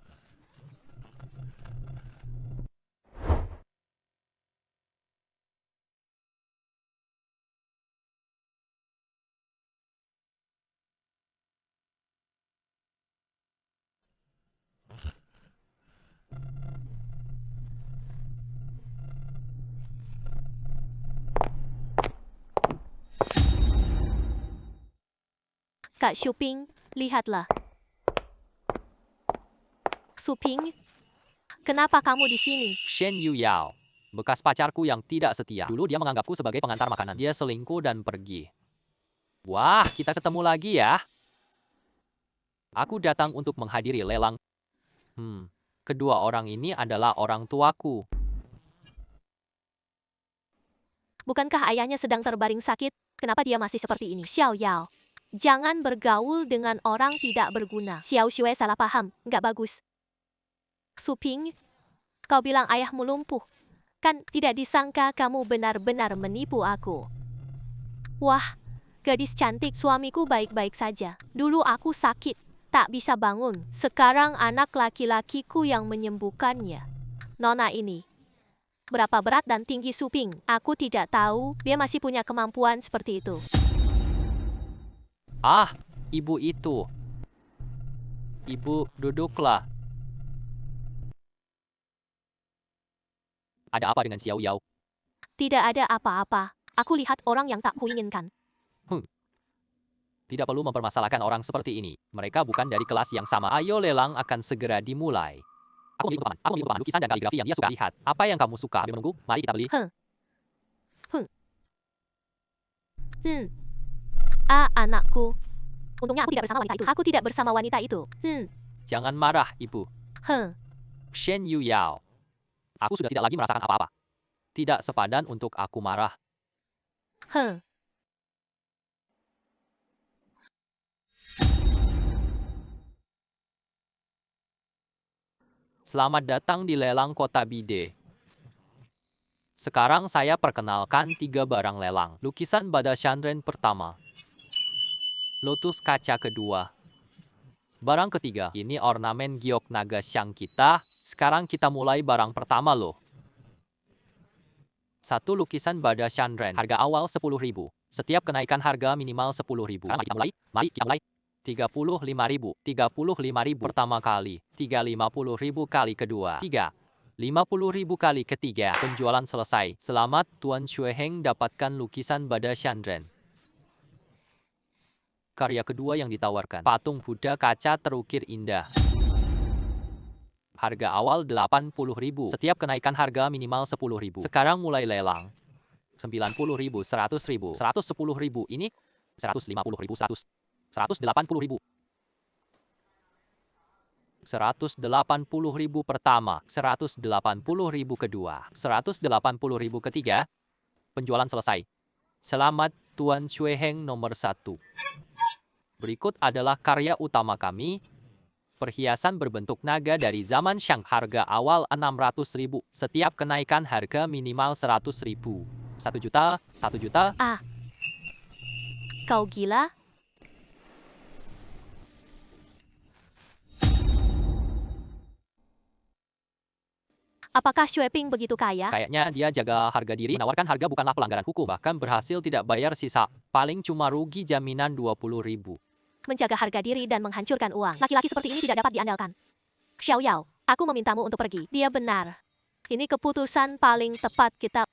Kak Suping, lihatlah. Suping, kenapa kamu di sini? Shen Yuyao, bekas pacarku yang tidak setia. Dulu dia menganggapku sebagai pengantar makanan. Dia selingkuh dan pergi. Wah, kita ketemu lagi ya. Aku datang untuk menghadiri lelang. Kedua orang ini adalah orang tuaku. Bukankah ayahnya sedang terbaring sakit? Kenapa dia masih seperti ini? Xiao Yao, jangan bergaul dengan orang tidak berguna. Xiao Xue salah paham, nggak bagus. Suping, kau bilang ayahmu lumpuh. Kan tidak disangka kamu benar-benar menipu aku. Wah, gadis cantik, suamiku baik-baik saja. Dulu aku sakit, tak bisa bangun. Sekarang anak laki-lakiku yang menyembuhkannya. Nona ini, berapa berat dan tinggi Suping? Aku tidak tahu, dia masih punya kemampuan seperti itu. Ibu itu. Ibu, duduklah. Ada apa dengan Xiao Yao? Tidak ada apa-apa. Aku lihat orang yang tak kuinginkan. Tidak perlu mempermasalahkan orang seperti ini. Mereka bukan dari kelas yang sama. Ayo, lelang akan segera dimulai. Aku memiliki papan lukisan dan kaligrafi yang dia suka. Lihat, apa yang kamu suka? Sambil menunggu, mari kita beli. Anakku. Untungnya aku tidak bersama wanita itu. Aku tidak bersama wanita itu. Jangan marah, ibu. Shen Yuyao. Aku sudah tidak lagi merasakan apa-apa. Tidak sepadan untuk aku marah. Selamat datang di lelang kota Bide. Sekarang saya perkenalkan 3 barang lelang. Lukisan Bada Chandren pertama. Lotus kaca kedua. Barang ketiga, ini ornamen giok naga Xiang kita. Sekarang kita mulai barang pertama loh. Satu lukisan Bada Shanren. Harga awal 10.000. Setiap kenaikan harga minimal 10.000. Sekarang mari kita mulai. 35.000. 35.000 pertama kali. 350.000 kali kedua. 50.000 kali ketiga. Penjualan selesai. Selamat Tuan Xue Heng dapatkan lukisan Bada Shanren. Karya kedua yang ditawarkan. Patung Buddha kaca terukir indah. Harga awal 80.000. Setiap kenaikan harga minimal 10.000. Sekarang mulai lelang. 90.000, 100.000, 110.000. Ini 150.000, 180.000. 180.000 pertama, 180.000 kedua, 180.000 ketiga. Penjualan selesai. Selamat Tuan Xue Heng nomor 1. Berikut adalah karya utama kami. Perhiasan berbentuk naga dari zaman Shang. Harga awal 600.000. Setiap kenaikan harga minimal 100.000. 1 juta, 1 juta. Ah, kau gila? Apakah Xue Ping begitu kaya? Kayaknya dia jaga harga diri. Menawarkan harga bukanlah pelanggaran hukum. Bahkan berhasil tidak bayar sisa. Paling cuma rugi jaminan 20.000. Menjaga harga diri dan menghancurkan uang. Laki-laki seperti ini tidak dapat diandalkan. Xiao Yao, aku memintamu untuk pergi. Dia benar. Ini keputusan paling tepat kita.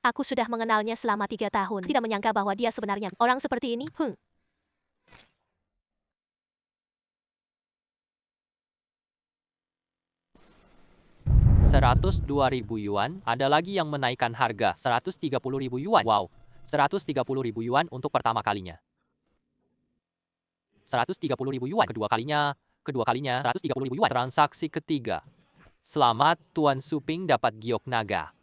Aku sudah mengenalnya selama 3 tahun. Tidak menyangka bahwa dia sebenarnya orang seperti ini. 102.000 yuan. Ada lagi yang menaikkan harga. 130.000 yuan. Wow. 130.000 yuan untuk pertama kalinya. 130.000 yuan kedua kalinya. Kedua kalinya 130.000 yuan. Transaksi ketiga. Selamat Tuan Suping dapat giok naga.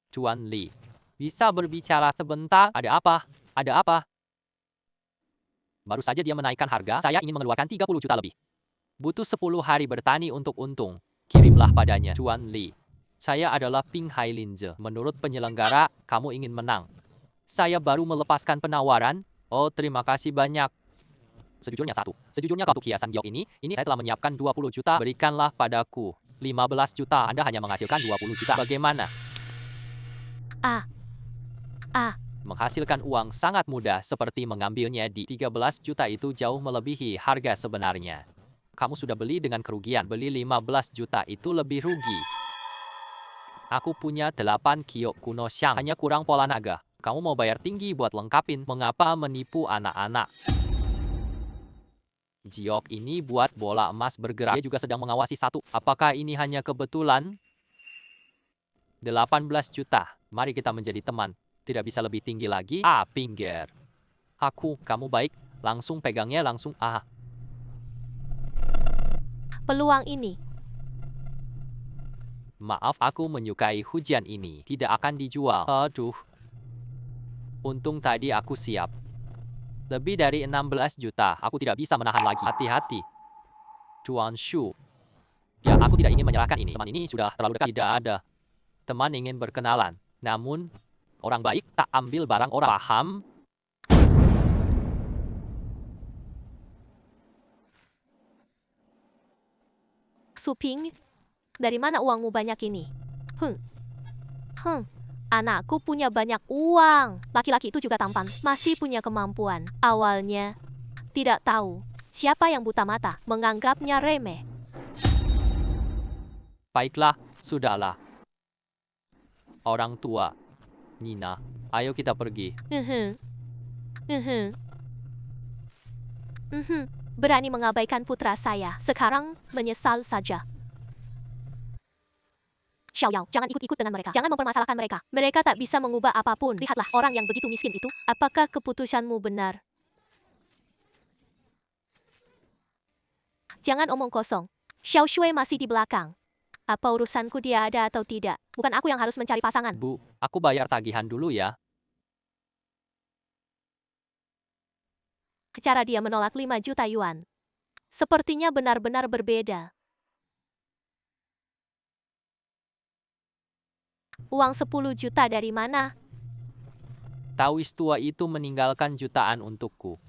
Tuan Li. Bisa berbicara sebentar? Ada apa? Ada apa? Baru saja dia menaikkan harga. Saya ingin mengeluarkan 30 juta lebih. Butuh 10 hari bertani untuk untung. Kirimlah padanya. Tuan Li. Saya adalah Ping Hailinze. Menurut penyelenggara, kamu ingin menang. Saya baru melepaskan penawaran. Oh, terima kasih banyak. Sejujurnya untuk hiasan giok ini saya telah menyiapkan 20 juta. Berikanlah padaku 15 juta. Anda hanya menghasilkan 20 juta. Bagaimana? Menghasilkan uang sangat mudah seperti mengambilnya di 13 juta itu jauh melebihi harga sebenarnya. Kamu sudah beli dengan kerugian. Beli 15 juta itu lebih rugi. Aku punya 8 giok kuno Shang. Hanya kurang pola naga. Kamu mau bayar tinggi buat lengkapin. Mengapa menipu anak-anak? Giok ini buat bola emas bergerak. Dia juga sedang mengawasi satu. Apakah ini hanya kebetulan? 18 juta. Mari kita menjadi teman. Tidak bisa lebih tinggi lagi. Pinggir. Kamu baik. Langsung pegangnya langsung. Peluang ini. Maaf, aku menyukai hujan ini. Tidak akan dijual. Aduh. Untung tadi aku siap. Lebih dari 16 juta. Aku tidak bisa menahan lagi. Hati-hati. Tuan Shu. Ya, aku tidak ingin menyerahkan ini. Teman ini sudah terlalu dekat. Tidak ada. Teman ingin berkenalan. Namun, orang baik tak ambil barang orang. Paham? Suping, dari mana uangmu banyak ini? Anakku punya banyak uang. Laki-laki itu juga tampan, masih punya kemampuan. Awalnya, tidak tahu siapa yang buta mata, menganggapnya remeh. Baiklah, sudahlah. Orang tua. Nina, ayo kita pergi. Berani mengabaikan putra saya. Sekarang menyesal saja. Xiao Yao, jangan ikut-ikut dengan mereka. Jangan mempermasalahkan mereka. Mereka tak bisa mengubah apapun. Lihatlah orang yang begitu miskin itu. Apakah keputusanmu benar? Jangan omong kosong. Xiao Shui masih di belakang. Apa urusanku dia ada atau tidak? Bukan aku yang harus mencari pasangan. Bu, aku bayar tagihan dulu ya. Cara dia menolak 5 juta yuan. Sepertinya benar-benar berbeda. Uang 10 juta dari mana? Taois tua itu meninggalkan jutaan untukku.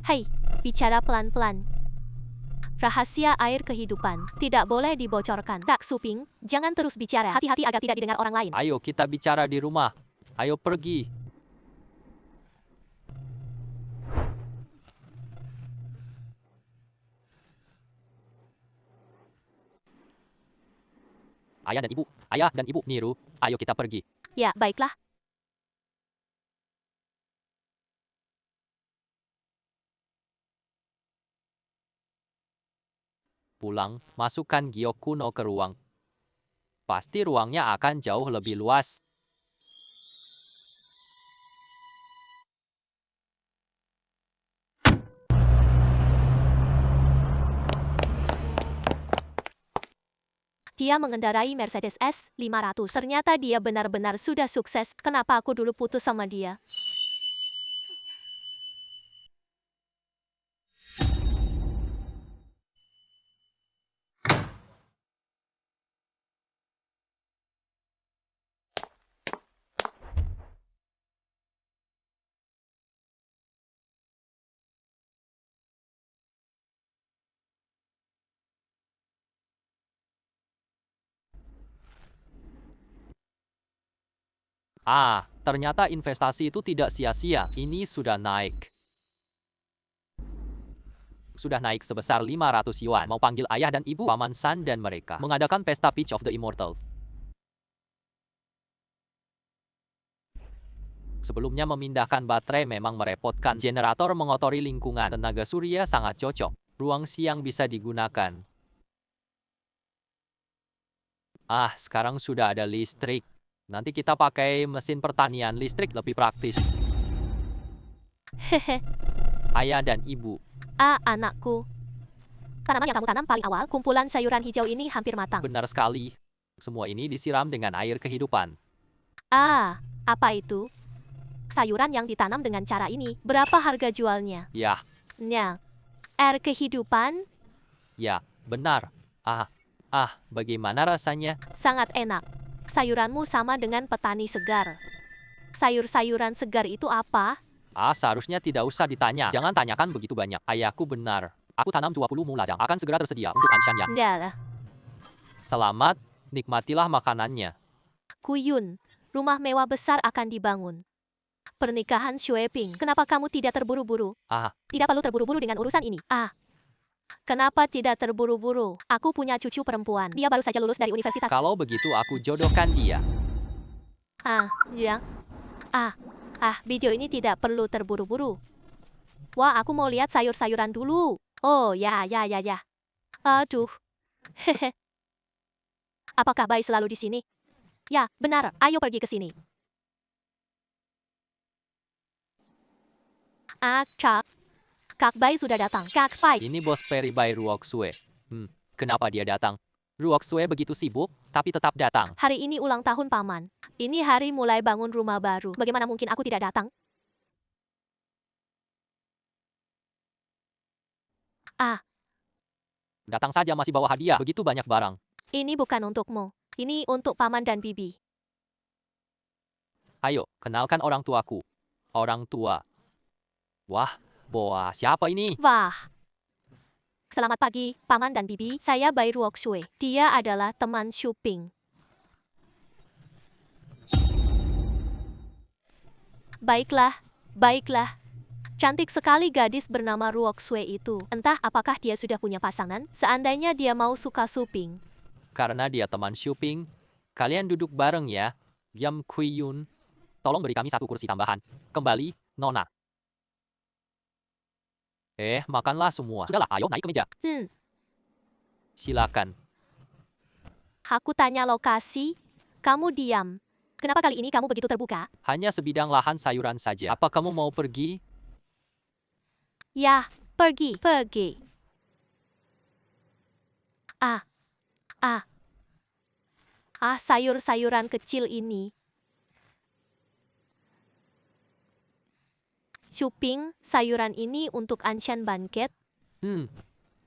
Hei, bicara pelan-pelan. Rahasia air kehidupan tidak boleh dibocorkan. Kak Suping, jangan terus bicara. Hati-hati agar tidak didengar orang lain. Ayo kita bicara di rumah. Ayo pergi. Ayah dan ibu, Niru, ayo kita pergi. Ya, baiklah. Pulang, masukkan Gyokuno ke ruang. Pasti ruangnya akan jauh lebih luas. Dia mengendarai Mercedes S500. Ternyata dia benar-benar sudah sukses. Kenapa aku dulu putus sama dia? Ternyata investasi itu tidak sia-sia. Ini sudah naik. Sudah naik sebesar 500 yuan. Mau panggil ayah dan ibu, Paman San dan mereka. Mengadakan pesta Pitch of the Immortals. Sebelumnya memindahkan baterai memang merepotkan. Generator mengotori lingkungan. Tenaga surya sangat cocok. Ruang siang bisa digunakan. Sekarang sudah ada listrik. Nanti kita pakai mesin pertanian listrik lebih praktis. Hehe. Ayah dan ibu. Anakku. Tanaman yang kamu tanam paling awal, kumpulan sayuran hijau ini hampir matang. Benar sekali. Semua ini disiram dengan air kehidupan. Apa itu? Sayuran yang ditanam dengan cara ini, berapa harga jualnya? Ya, Air kehidupan? ya, benar. Bagaimana rasanya? Sangat enak. Sayuranmu sama dengan petani segar. Sayur-sayuran segar itu apa? Seharusnya tidak usah ditanya. Jangan tanyakan begitu banyak. Ayahku benar. Aku tanam 20 mu ladang. Akan segera tersedia untuk Anshan yang. Dah. Selamat, nikmatilah makanannya. Kuyun, rumah mewah besar akan dibangun. Pernikahan Shueping. Kenapa kamu tidak terburu-buru? Tidak perlu terburu-buru dengan urusan ini. Kenapa tidak terburu-buru? Aku punya cucu perempuan. Dia baru saja lulus dari universitas. Kalau begitu aku jodohkan dia. Video ini tidak perlu terburu-buru. Wah, aku mau lihat sayur-sayuran dulu. Oh, ya. Aduh. Hehe. Apakah Bai selalu di sini? Ya, benar. Ayo pergi ke sini. Kak Bai sudah datang. Kak Bai. Ini bos Peri by Ruoxue. Kenapa dia datang? Ruoxue begitu sibuk, tapi tetap datang. Hari ini ulang tahun paman. Ini hari mulai bangun rumah baru. Bagaimana mungkin aku tidak datang? Datang saja masih bawa hadiah. Begitu banyak barang. Ini bukan untukmu. Ini untuk paman dan bibi. Ayo, kenalkan orang tuaku. Orang tua. Wah, Boa, siapa ini? Wah. Selamat pagi, paman dan bibi. Saya Bai Ruoxue. Dia adalah teman Shuping. Baiklah. Cantik sekali gadis bernama Ruoxue itu. Entah apakah dia sudah punya pasangan, seandainya dia mau suka Suping. Karena dia teman Shuping, kalian duduk bareng ya. Yam Kui-yun. Tolong beri kami satu kursi tambahan. Kembali, Nona. Makanlah semua. Sudahlah, ayo naik ke meja. Silakan. Aku tanya lokasi, kamu diam. Kenapa kali ini kamu begitu terbuka? Hanya sebidang lahan sayuran saja. Apa kamu mau pergi? Ya, pergi. Sayur-sayuran kecil ini. Shuping, sayuran ini untuk Anshan banket.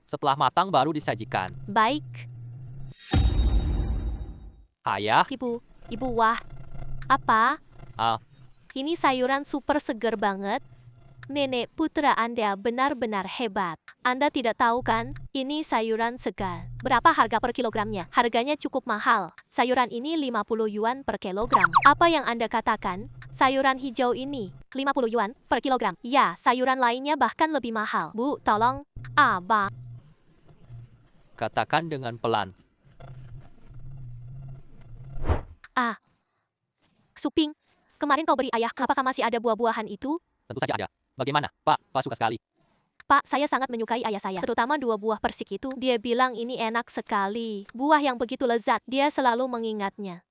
Setelah matang baru disajikan. Baik. Ayah? Ibu, wah. Apa? Ah. Ini sayuran super seger banget. Nenek putra Anda benar-benar hebat. Anda tidak tahu kan, ini sayuran segar. Berapa harga per kilogramnya? Harganya cukup mahal. Sayuran ini 50 yuan per kilogram. Apa yang Anda katakan? Sayuran hijau ini 50 yuan per kilogram. Ya, sayuran lainnya bahkan lebih mahal. Bu, tolong. Abang. Katakan dengan pelan. Suping, kemarin kau beri ayah, apakah masih ada buah-buahan itu? Tentu saja ada. Bagaimana, Pak? Pak suka sekali. Pak, saya sangat menyukai ayah saya, terutama 2 buah persik itu. Dia bilang ini enak sekali. Buah yang begitu lezat, dia selalu mengingatnya.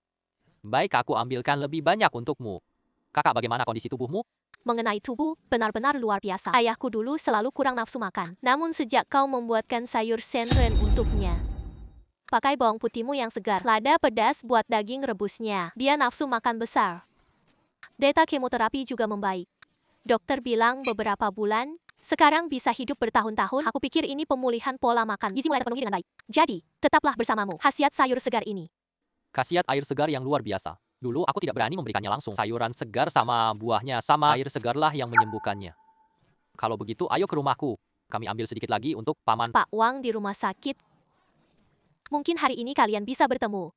Baik, aku ambilkan lebih banyak untukmu. Kakak, bagaimana kondisi tubuhmu? Mengenai tubuh, benar-benar luar biasa. Ayahku dulu selalu kurang nafsu makan. Namun sejak kau membuatkan sayur senren untuknya, pakai bawang putihmu yang segar, lada pedas buat daging rebusnya, dia nafsu makan besar. Data kemoterapi juga membaik. Dokter bilang beberapa bulan, sekarang bisa hidup bertahun-tahun. Aku pikir ini pemulihan pola makan. Gizi mulai terpenuhi dengan baik. Jadi, tetaplah bersamamu. Khasiat sayur segar ini. Khasiat air segar yang luar biasa. Dulu aku tidak berani memberikannya langsung. Sayuran segar sama buahnya sama air segarlah yang menyembuhkannya. Kalau begitu, ayo ke rumahku. Kami ambil sedikit lagi untuk paman. Pak Wang di rumah sakit. Mungkin hari ini kalian bisa bertemu.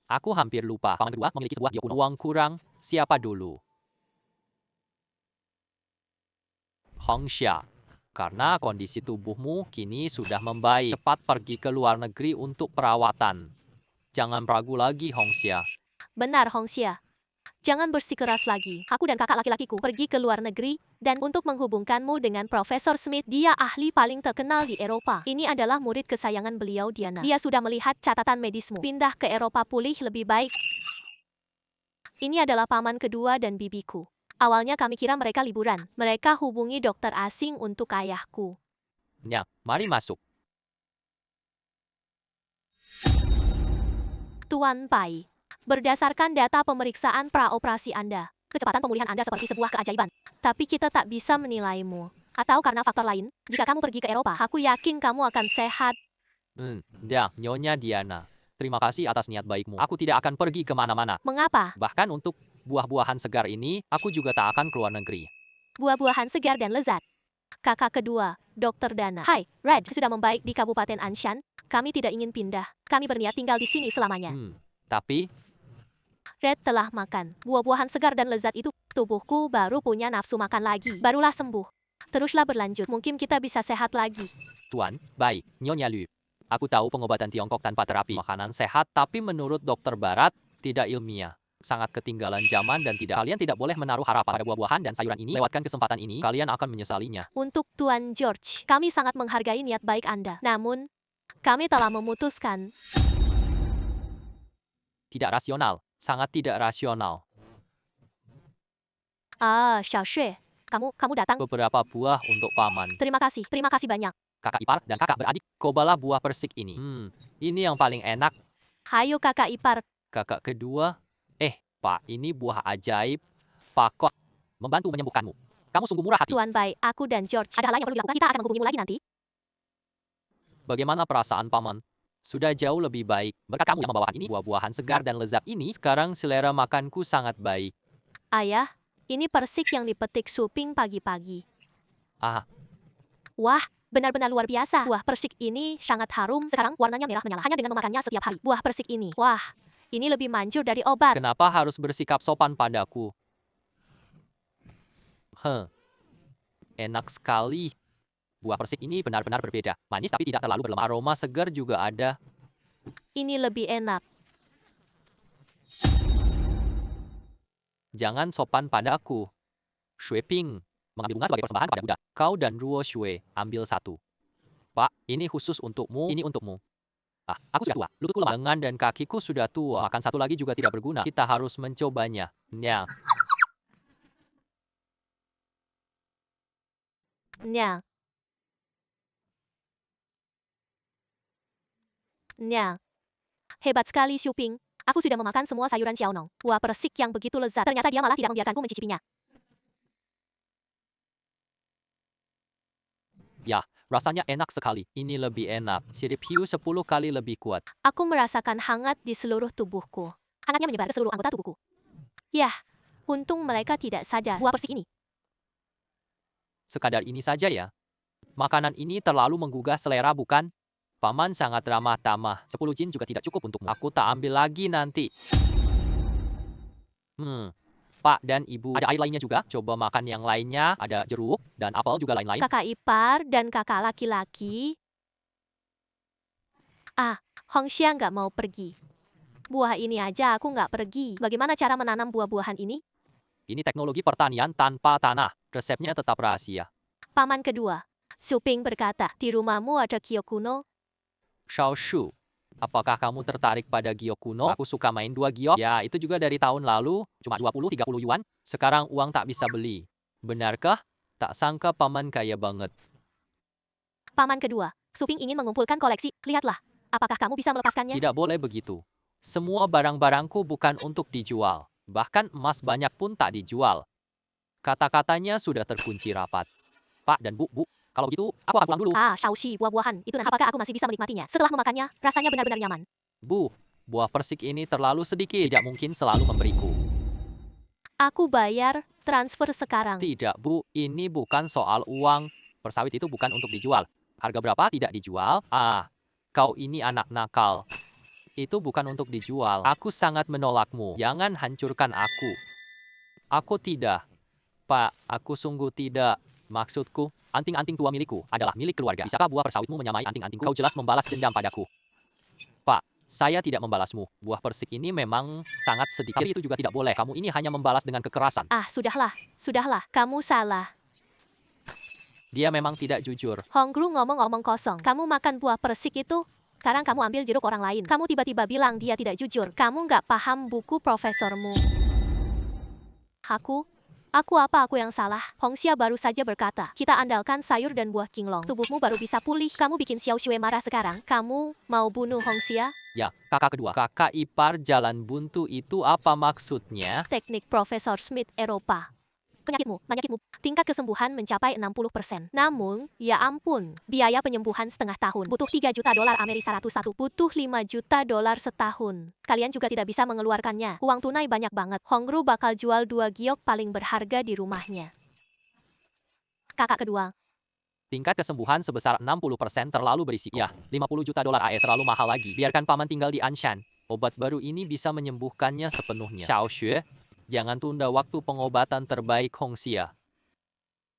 Aku hampir lupa. Paman kedua memiliki sebuah bio kuno. Uang kurang, siapa dulu? Hongxia. Karena kondisi tubuhmu kini sudah membaik. Cepat pergi ke luar negeri untuk perawatan. Jangan ragu lagi, Hongxia. Benar, Hongxia. Jangan bersikeras lagi. Aku dan kakak laki-lakiku pergi ke luar negeri, dan untuk menghubungkanmu dengan Profesor Smith, dia ahli paling terkenal di Eropa. Ini adalah murid kesayangan beliau, Diana. Dia sudah melihat catatan medismu. Pindah ke Eropa pulih lebih baik. Ini adalah paman kedua dan bibiku. Awalnya kami kira mereka liburan. Mereka hubungi dokter asing untuk ayahku. Ya, mari masuk. Tuan Pai, berdasarkan data pemeriksaan praoperasi Anda, kecepatan pemulihan Anda seperti sebuah keajaiban. Tapi kita tak bisa menilaimu. Atau karena faktor lain, jika kamu pergi ke Eropa, aku yakin kamu akan sehat. Ya, Nyonya Diana. Terima kasih atas niat baikmu. Aku tidak akan pergi kemana-mana. Mengapa? Bahkan untuk buah-buahan segar ini, aku juga tak akan keluar negeri. Buah-buahan segar dan lezat. Kakak kedua, Dr. Dana. Hai, Red sudah membaik di Kabupaten Anshan. Kami tidak ingin pindah. Kami berniat tinggal di sini selamanya. Tapi, Red telah makan. Buah-buahan segar dan lezat itu, tubuhku baru punya nafsu makan lagi. Barulah sembuh. Teruslah berlanjut. Mungkin kita bisa sehat lagi. Tuan, baik, Nyonya Liu. Aku tahu pengobatan Tiongkok tanpa terapi makanan sehat, tapi menurut dokter barat, tidak ilmiah. Sangat ketinggalan zaman dan kalian tidak boleh menaruh harapan pada buah-buahan dan sayuran ini. Lewatkan kesempatan ini, kalian akan menyesalinya. Untuk Tuan George, kami sangat menghargai niat baik Anda. Namun, kami telah memutuskan. Tidak rasional, sangat tidak rasional. Xiao Shui, kamu datang. Beberapa buah untuk paman. Terima kasih banyak. Kakak ipar dan kakak beradik, cobalah buah persik ini. Ini yang paling enak. Hayo kakak ipar. Kakak kedua, Pak, ini buah ajaib. Pak Kok, membantu menyembuhkanmu. Kamu sungguh murah hati. Tuan Bai, aku dan George, ada hal yang perlu dilakukan. Kita akan menghubungimu lagi nanti. Bagaimana perasaan paman? Sudah jauh lebih baik. Berkat kamu yang membawakan ini buah-buahan segar dan lezat ini, sekarang selera makanku sangat baik. Ayah, ini persik yang dipetik Suping pagi-pagi. Wah, benar-benar luar biasa. Buah persik ini sangat harum. Sekarang warnanya merah menyala hanya dengan memakannya setiap hari. Buah persik ini, wah, ini lebih manjur dari obat. Kenapa harus bersikap sopan padaku? Enak sekali. Buah persik ini benar-benar berbeda. Manis tapi tidak terlalu berlemak. Aroma segar juga ada. Ini lebih enak. Jangan sopan padaku. Shui Ping, mengambil bunga sebagai persembahan pada Buddha. Kau dan Ruo Shui, ambil satu. Pak, ini khusus untukmu, ini untukmu. Aku sudah tua. Lututku lemah, lengan dan kakiku sudah tua. Makan satu lagi juga tidak berguna. Kita harus mencobanya. Nyang. Hebat sekali Suping. Aku sudah memakan semua sayuran Xiaonong. Buah persik yang begitu lezat. Ternyata dia malah tidak membiarkanku mencicipinya. Ya, rasanya enak sekali. Ini lebih enak. Sirip hiu 10 kali lebih kuat. Aku merasakan hangat di seluruh tubuhku. Hangatnya menyebar ke seluruh anggota tubuhku. Yah, untung mereka tidak sadar buah persik ini. Sekadar ini saja ya. Makanan ini terlalu menggugah selera bukan? Paman sangat ramah tamah. 10 jin juga tidak cukup untukmu. Aku tak ambil lagi nanti. Pak dan Ibu, ada air lainnya juga? Coba makan yang lainnya. Ada jeruk dan apel juga lain-lain. Kakak ipar dan kakak laki-laki. Ah, Hongxia nggak mau pergi. Buah ini aja aku nggak pergi. Bagaimana cara menanam buah-buahan ini? Ini teknologi pertanian tanpa tanah. Resepnya tetap rahasia. Paman kedua. Suping berkata, di rumahmu ada giok kuno. Shao Shu, apakah kamu tertarik pada giok kuno? Aku suka main 2 giok. Ya, itu juga dari tahun lalu. Cuma 20-30 yuan. Sekarang uang tak bisa beli. Benarkah? Tak sangka paman kaya banget. Paman kedua. Suping ingin mengumpulkan koleksi. Lihatlah. Apakah kamu bisa melepaskannya? Tidak boleh begitu. Semua barang-barangku bukan untuk dijual. Bahkan emas banyak pun tak dijual. Kata-katanya sudah terkunci rapat. Pak dan Bu, kalau begitu aku akan pulang dulu. Ah, Shaoxi, buah-buahan. Itu apakah aku masih bisa menikmatinya? Setelah memakannya, rasanya benar-benar nyaman. Bu, buah persik ini terlalu sedikit. Tidak mungkin selalu memberiku. Aku bayar transfer sekarang. Tidak, Bu. Ini bukan soal uang. Persawit itu bukan untuk dijual. Harga berapa tidak dijual? Ah, kau ini anak nakal. Itu bukan untuk dijual. Aku sangat menolakmu. Jangan hancurkan aku. Aku tidak. Pak, aku sungguh tidak. Maksudku, anting-anting tua milikku adalah milik keluarga. Bisakah buah persawitmu menyamai anting-antingku? Kau jelas membalas dendam padaku. Pak, saya tidak membalasmu. Buah persik ini memang sangat sedikit. Tapi itu juga tidak boleh. Kamu ini hanya membalas dengan kekerasan. Ah, sudahlah. Sudahlah. Kamu salah. Dia memang tidak jujur. Honggru ngomong-ngomong kosong. Kamu makan buah persik itu? Sekarang kamu ambil jeruk orang lain. Kamu tiba-tiba bilang dia tidak jujur. Kamu nggak paham buku profesormu. Aku yang salah? Hongxia baru saja berkata, kita andalkan sayur dan buah kinglong. Tubuhmu baru bisa pulih. Kamu bikin Xiao Xue marah sekarang. Kamu mau bunuh Hongxia? Ya, kakak kedua. Kakak ipar jalan buntu itu apa maksudnya? Teknik Profesor Smith Eropa. Penyakitmu. Tingkat kesembuhan mencapai 60%. Namun, ya ampun, biaya penyembuhan setengah tahun. Butuh 3 juta dolar Amerika 101. Butuh 5 juta dolar setahun. Kalian juga tidak bisa mengeluarkannya. Uang tunai banyak banget. Honggru bakal jual 2 giok paling berharga di rumahnya. Kakak kedua. Tingkat kesembuhan sebesar 60% terlalu berisiko. Ya, 50 juta dolar AS terlalu mahal lagi. Biarkan paman tinggal di Anshan. Obat baru ini bisa menyembuhkannya sepenuhnya. Xiao Xue, jangan tunda waktu pengobatan terbaik Hongxia.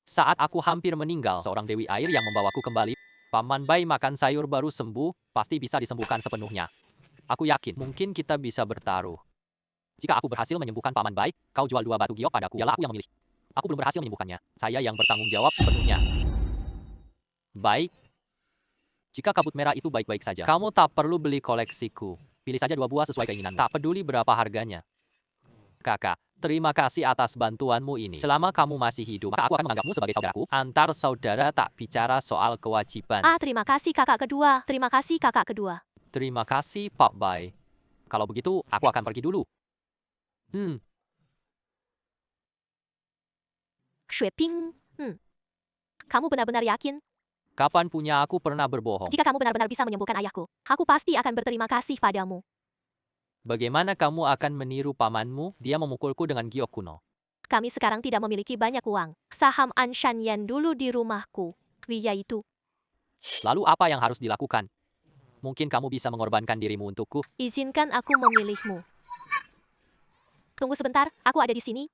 Saat aku hampir meninggal, seorang dewi air yang membawaku kembali. Paman Bai makan sayur baru sembuh, pasti bisa disembuhkan sepenuhnya. Aku yakin, mungkin kita bisa bertaruh. Jika aku berhasil menyembuhkan Paman Bai, kau jual 2 batu giok padaku. Ialah aku yang memilih. Aku belum berhasil menyembuhkannya. Saya yang bertanggung jawab sepenuhnya. Baik. Jika kabut merah itu baik-baik saja, kamu tak perlu beli koleksiku. Pilih saja 2 buah sesuai keinginanmu. Tak peduli berapa harganya. Kakak, terima kasih atas bantuanmu ini. Selama kamu masih hidup, maka aku akan menganggapmu sebagai saudaraku. Antar saudara tak bicara soal kewajiban. Ah, terima kasih kakak kedua. Terima kasih kakak kedua. Terima kasih, Pak Bai. Kalau begitu, aku akan pergi dulu. Shueping. Kamu benar-benar yakin? Kapan punya aku pernah berbohong? Jika kamu benar-benar bisa menyembuhkan ayahku, aku pasti akan berterima kasih padamu. Bagaimana kamu akan meniru pamanmu? Dia memukulku dengan giok kuno. Kami sekarang tidak memiliki banyak uang. Saham Anshan Yen dulu di rumahku. Yaitu, Lalu apa yang harus dilakukan? Mungkin kamu bisa mengorbankan dirimu untukku. izinkan aku memilihmu. Tunggu sebentar, aku ada di sini.